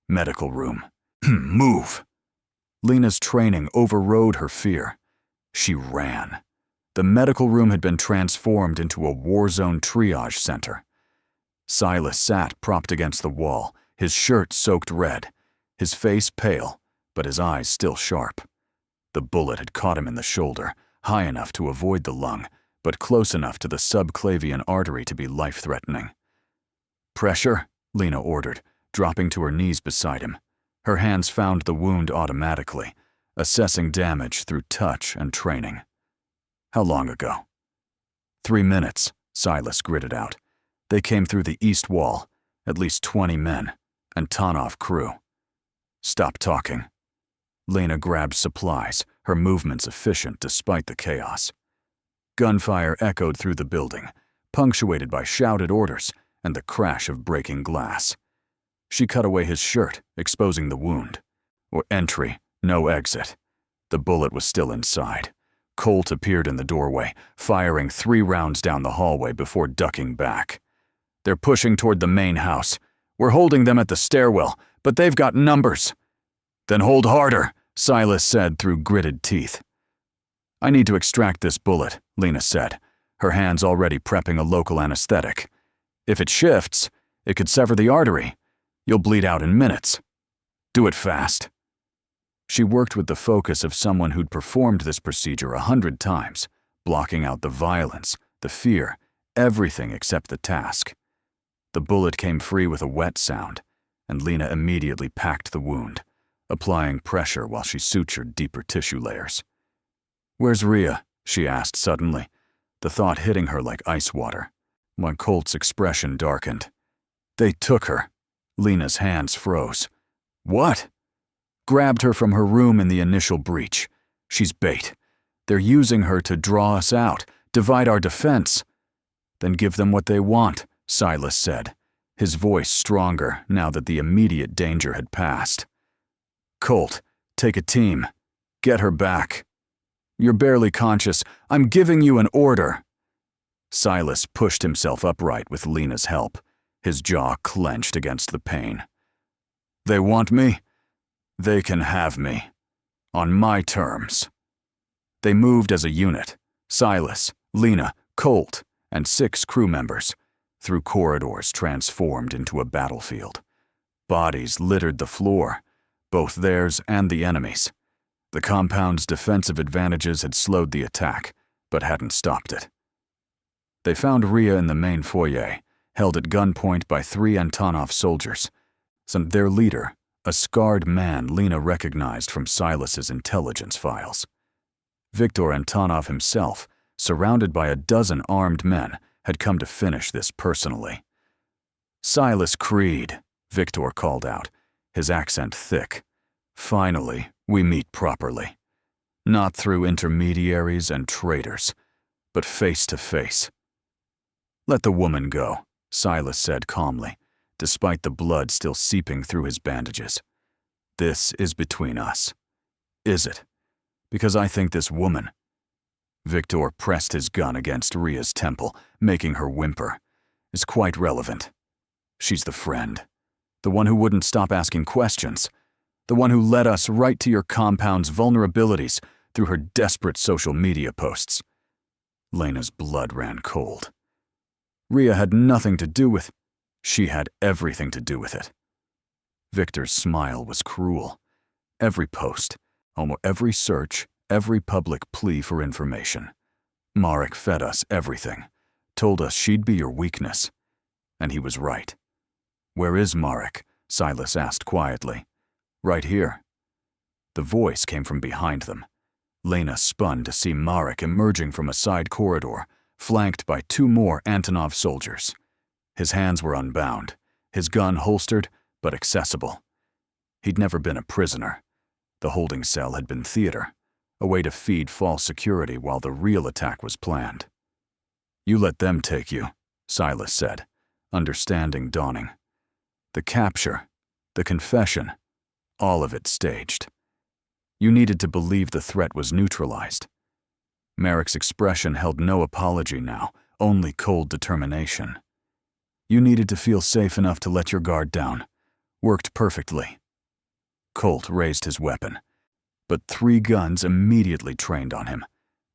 Medical room. Move. Lena's training overrode her fear. She ran. The medical room had been transformed into a war zone triage center. Silas sat propped against the wall, his shirt soaked red, his face pale, but his eyes still sharp. The bullet had caught him in the shoulder, high enough to avoid the lung, but close enough to the subclavian artery to be life-threatening. Pressure, Lena ordered, dropping to her knees beside him. Her hands found the wound automatically, assessing damage through touch and training. How long ago? 3 minutes, Silas gritted out. They came through the east wall, at least 20 men, Antonov crew. Stop talking. Lena grabbed supplies, her movements efficient despite the chaos. Gunfire echoed through the building, punctuated by shouted orders and the crash of breaking glass. She cut away his shirt, exposing the wound. Entry, no exit. The bullet was still inside. Colt appeared in the doorway, firing 3 rounds down the hallway before ducking back. They're pushing toward the main house. We're holding them at the stairwell, but they've got numbers. Then hold harder, Silas said through gritted teeth. I need to extract this bullet, Lena said, her hands already prepping a local anesthetic. If it shifts, it could sever the artery. You'll bleed out in minutes. Do it fast. She worked with the focus of someone who'd performed this procedure 100 times, blocking out the violence, the fear, everything except the task. The bullet came free with a wet sound, and Lena immediately packed the wound, applying pressure while she sutured deeper tissue layers. Where's Rhea? She asked suddenly, the thought hitting her like ice water. When Colt's expression darkened. They took her. Lena's hands froze. What? Grabbed her from her room in the initial breach. She's bait. They're using her to draw us out, divide our defense. Then give them what they want, Silas said, his voice stronger now that the immediate danger had passed. Colt, take a team. Get her back. You're barely conscious. I'm giving you an order. Silas pushed himself upright with Lena's help, his jaw clenched against the pain. They want me? They can have me. On my terms. They moved as a unit, Silas, Lena, Colt, and 6 crew members, through corridors transformed into a battlefield. Bodies littered the floor, both theirs and the enemy's. The compound's defensive advantages had slowed the attack, but hadn't stopped it. They found Rhea in the main foyer, held at gunpoint by 3 Antonov soldiers. Their leader, a scarred man Lena recognized from Silas's intelligence files. Viktor Antonov himself, surrounded by a dozen armed men, had come to finish this personally. Silas Creed, Viktor called out, his accent thick. Finally, we meet properly. Not through intermediaries and traitors, but face to face. Let the woman go, Silas said calmly, despite the blood still seeping through his bandages. This is between us. Is it? Because I think this woman... Viktor pressed his gun against Rhea's temple, making her whimper. Is quite relevant. She's the friend. The one who wouldn't stop asking questions. The one who led us right to your compound's vulnerabilities through her desperate social media posts. Lena's blood ran cold. Rhea had nothing to do with... She had everything to do with it. Viktor's smile was cruel. Every post, almost every search, every public plea for information. Marek fed us everything, told us she'd be your weakness. And he was right. Where is Marek? Silas asked quietly. Right here. The voice came from behind them. Lena spun to see Marek emerging from a side corridor, flanked by 2 more Antonov soldiers. His hands were unbound, his gun holstered but accessible. He'd never been a prisoner. The holding cell had been theater, a way to feed false security while the real attack was planned. You let them take you, Silas said, understanding dawning. The capture, the confession, all of it staged. You needed to believe the threat was neutralized. Marek's expression held no apology now, only cold determination. You needed to feel safe enough to let your guard down. Worked perfectly. Colt raised his weapon, but 3 guns immediately trained on him.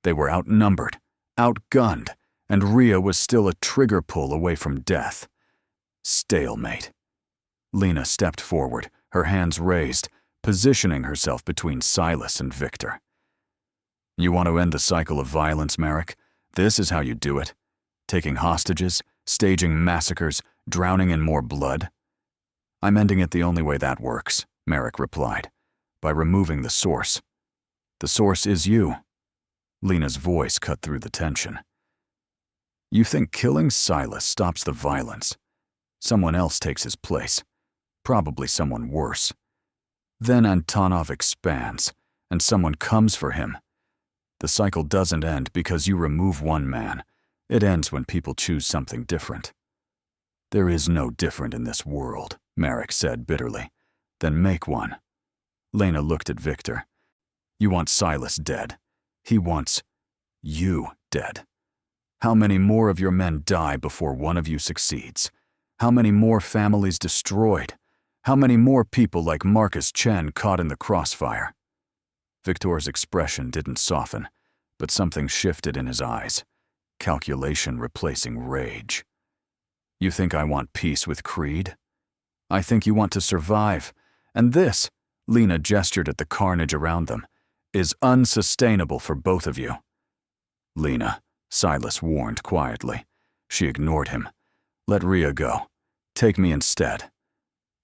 They were outnumbered, outgunned, and Rhea was still a trigger pull away from death. Stalemate. Lena stepped forward, her hands raised, positioning herself between Silas and Viktor. You want to end the cycle of violence, Marek? This is how you do it. Taking hostages, staging massacres, drowning in more blood? I'm ending it the only way that works, Marek replied, by removing the source. The source is you. Lena's voice cut through the tension. You think killing Silas stops the violence. Someone else takes his place. Probably someone worse. Then Antonov expands, and someone comes for him. The cycle doesn't end because you remove one man. It ends when people choose something different. There is no different in this world, Marek said bitterly. Then make one. Lena looked at Victor. You want Silas dead. He wants you dead. How many more of your men die before one of you succeeds? How many more families destroyed? How many more people like Marcus Chen caught in the crossfire? Victor's expression didn't soften, but something shifted in his eyes. Calculation replacing rage. You think I want peace with Creed? I think you want to survive. And this, Lena gestured at the carnage around them, is unsustainable for both of you. Lena, Silas warned quietly. She ignored him. Let Rhea go. Take me instead.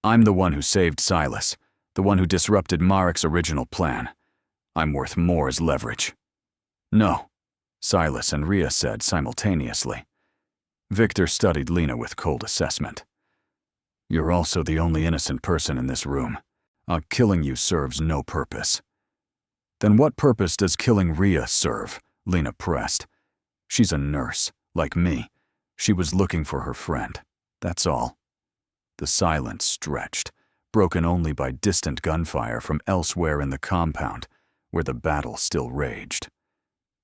I'm the one who saved Silas, the one who disrupted Marek's original plan. I'm worth more as leverage. No, Silas and Rhea said simultaneously. Victor studied Lena with cold assessment. You're also the only innocent person in this room. Killing you serves no purpose. Then what purpose does killing Rhea serve? Lena pressed. She's a nurse, like me. She was looking for her friend. That's all. The silence stretched, broken only by distant gunfire from elsewhere in the compound, where the battle still raged.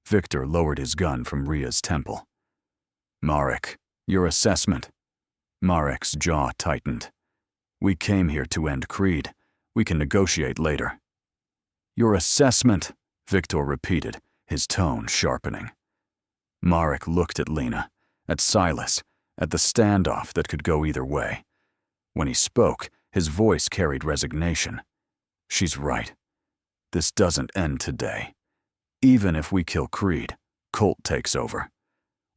Victor lowered his gun from Rhea's temple. Marek, your assessment. Marek's jaw tightened. We came here to end Creed. We can negotiate later. Your assessment, Victor repeated, his tone sharpening. Marek looked at Lena, at Silas, at the standoff that could go either way. When he spoke, his voice carried resignation. She's right. This doesn't end today. Even if we kill Creed, Colt takes over.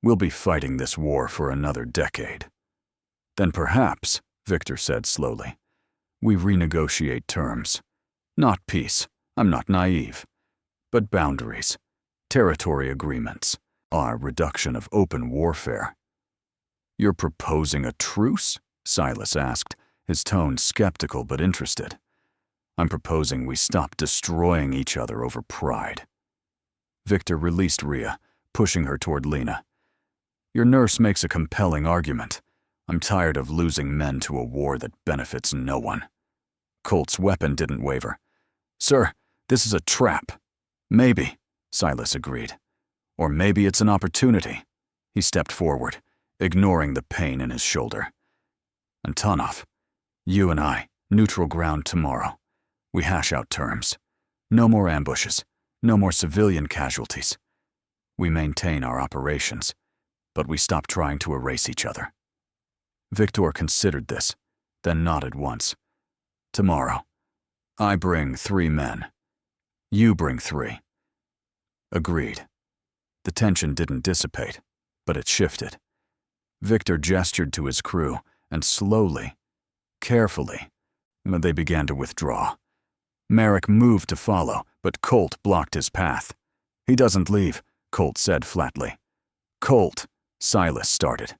We'll be fighting this war for another decade. Then perhaps, Victor said slowly, we renegotiate terms. Not peace, I'm not naive, but boundaries, territory agreements, our reduction of open warfare. You're proposing a truce? Silas asked, his tone skeptical but interested. I'm proposing we stop destroying each other over pride. Victor released Rhea, pushing her toward Lena. Your nurse makes a compelling argument. I'm tired of losing men to a war that benefits no one. Colt's weapon didn't waver. Sir, this is a trap. Maybe, Silas agreed. Or maybe it's an opportunity. He stepped forward, ignoring the pain in his shoulder. Antonov, you and I, neutral ground tomorrow. We hash out terms. No more ambushes. No more civilian casualties. We maintain our operations, but we stop trying to erase each other. Victor considered this, then nodded once. Tomorrow, I bring 3 men. You bring 3. Agreed. The tension didn't dissipate, but it shifted. Victor gestured to his crew, and slowly, carefully, they began to withdraw. Marek moved to follow, but Colt blocked his path. He doesn't leave, Colt said flatly. Colt, Silas started.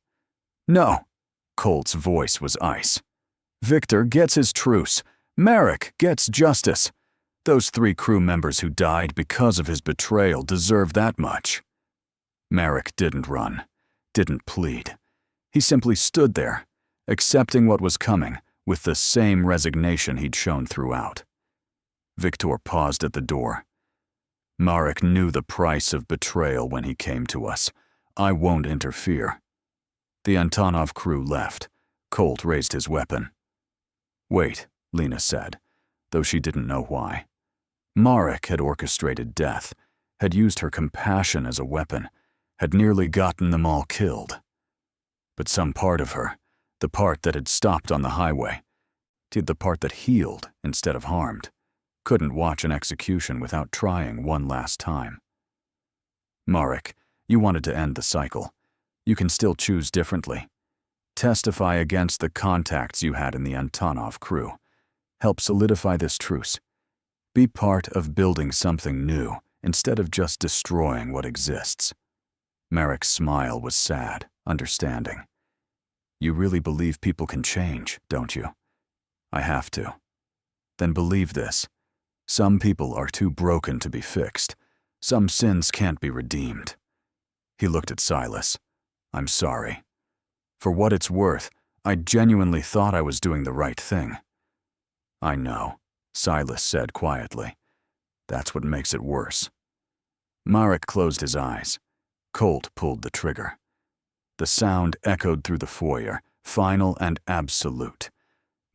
No, Colt's voice was ice. Victor gets his truce. Marek gets justice. Those 3 crew members who died because of his betrayal deserve that much. Marek didn't run, didn't plead. He simply stood there, accepting what was coming with the same resignation he'd shown throughout. Victor paused at the door. Marek knew the price of betrayal when he came to us. I won't interfere. The Antonov crew left. Colt raised his weapon. Wait, Lena said, though she didn't know why. Marek had orchestrated death, had used her compassion as a weapon, had nearly gotten them all killed. But some part of her, the part that had stopped on the highway, the part that healed instead of harmed, couldn't watch an execution without trying one last time. Marek, you wanted to end the cycle. You can still choose differently. Testify against the contacts you had in the Antonov crew. Help solidify this truce. Be part of building something new instead of just destroying what exists. Marek's smile was sad, understanding. You really believe people can change, don't you? I have to. Then believe this. Some people are too broken to be fixed. Some sins can't be redeemed. He looked at Silas. I'm sorry. For what it's worth, I genuinely thought I was doing the right thing. I know, Silas said quietly. That's what makes it worse. Marek closed his eyes. Colt pulled the trigger. The sound echoed through the foyer, final and absolute.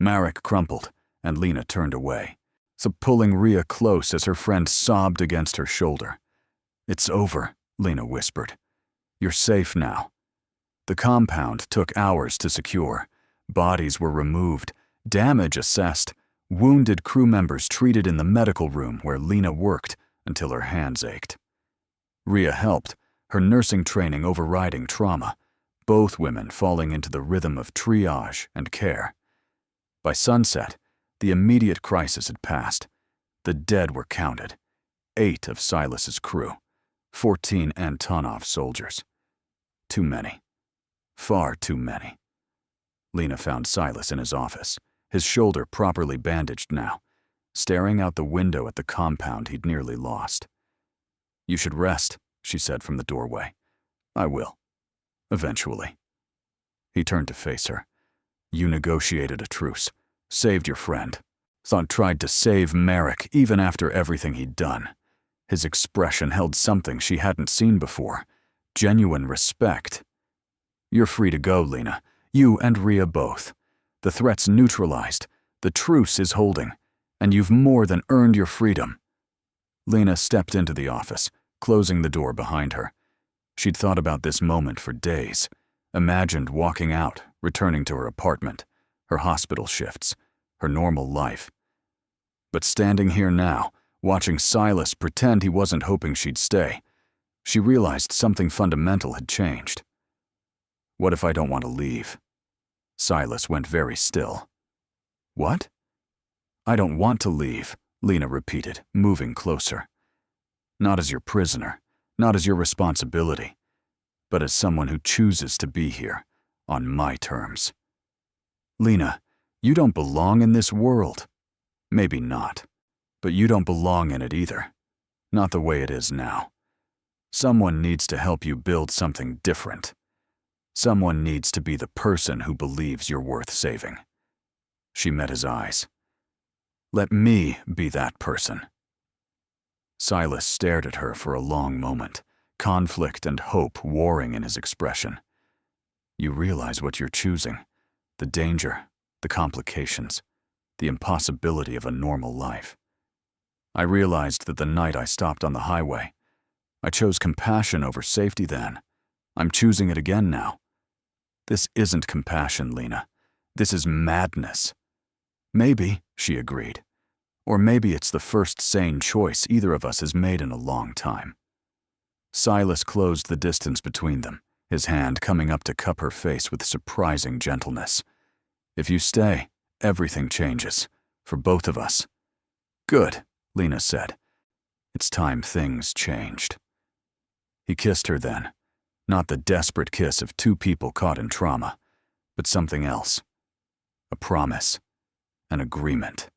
Marek crumpled, and Lena turned away, so pulling Rhea close as her friend sobbed against her shoulder. It's over, Lena whispered. You're safe now. The compound took hours to secure. Bodies were removed, damage assessed, wounded crew members treated in the medical room where Lena worked until her hands ached. Rhea helped, her nursing training overriding trauma, both women falling into the rhythm of triage and care. By sunset, the immediate crisis had passed. The dead were counted. 8 of Silas's crew, 14 Antonov soldiers. Too many. Far too many. Lena found Silas in his office, his shoulder properly bandaged now, staring out the window at the compound he'd nearly lost. You should rest, she said from the doorway. I will. Eventually. He turned to face her. You negotiated a truce, saved your friend. Thought tried to save Marek even after everything he'd done. His expression held something she hadn't seen before. Genuine respect. You're free to go, Lena. You and Rhea both. The threat's neutralized. The truce is holding. And you've more than earned your freedom. Lena stepped into the office, closing the door behind her. She'd thought about this moment for days. Imagined walking out, returning to her apartment, her hospital shifts, her normal life. But standing here now, watching Silas pretend he wasn't hoping she'd stay, she realized something fundamental had changed. What if I don't want to leave? Silas went very still. What? I don't want to leave, Lena repeated, moving closer. Not as your prisoner, not as your responsibility, but as someone who chooses to be here, on my terms. Lena, you don't belong in this world. Maybe not, but you don't belong in it either. Not the way it is now. Someone needs to help you build something different. Someone needs to be the person who believes you're worth saving. She met his eyes. Let me be that person. Silas stared at her for a long moment, conflict and hope warring in his expression. You realize what you're choosing, the danger, the complications, the impossibility of a normal life. I realized that the night I stopped on the highway. I chose compassion over safety then. I'm choosing it again now. This isn't compassion, Lena. This is madness. Maybe, she agreed. Or maybe it's the first sane choice either of us has made in a long time. Silas closed the distance between them, his hand coming up to cup her face with surprising gentleness. If you stay, everything changes, for both of us. Good, Lena said. It's time things changed. He kissed her then, not the desperate kiss of two people caught in trauma, but something else. A promise, an agreement,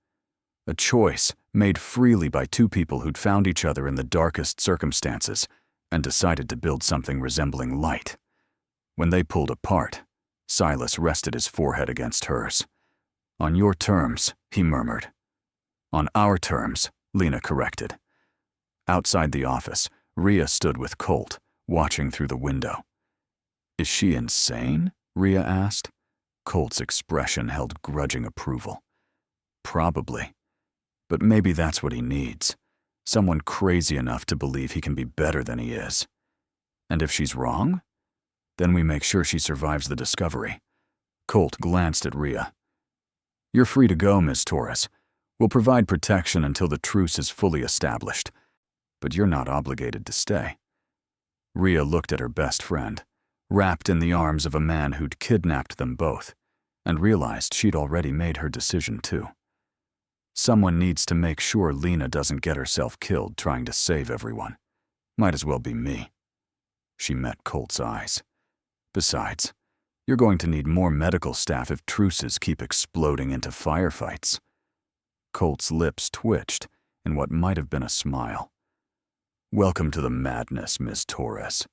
a choice made freely by two people who'd found each other in the darkest circumstances and decided to build something resembling light. When they pulled apart, Silas rested his forehead against hers. On your terms, he murmured. On our terms, Lena corrected. Outside the office, Rhea stood with Colt, watching through the window. Is she insane? Rhea asked. Colt's expression held grudging approval. Probably. But maybe that's what he needs. Someone crazy enough to believe he can be better than he is. And if she's wrong? Then we make sure she survives the discovery. Colt glanced at Rhea. You're free to go, Ms. Torres. We'll provide protection until the truce is fully established. But you're not obligated to stay. Rhea looked at her best friend, wrapped in the arms of a man who'd kidnapped them both, and realized she'd already made her decision too. Someone needs to make sure Lena doesn't get herself killed trying to save everyone. Might as well be me. She met Colt's eyes. Besides, You're going to need more medical staff if truces keep exploding into firefights. Colt's lips twitched in what might have been a smile. Welcome to the madness, Ms. Torres.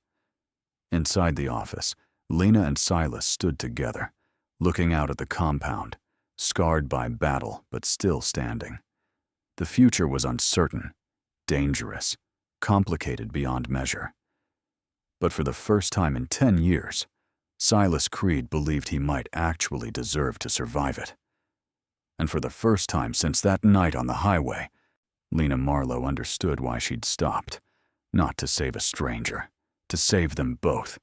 Inside the office, Lena and Silas stood together, looking out at the compound, scarred by battle but still standing. The future was uncertain, dangerous, complicated beyond measure. But for the first time in 10 years, Silas Creed believed he might actually deserve to survive it. And for the first time since that night on the highway, Lena Marlowe understood why she'd stopped. Not to save a stranger, to save them both.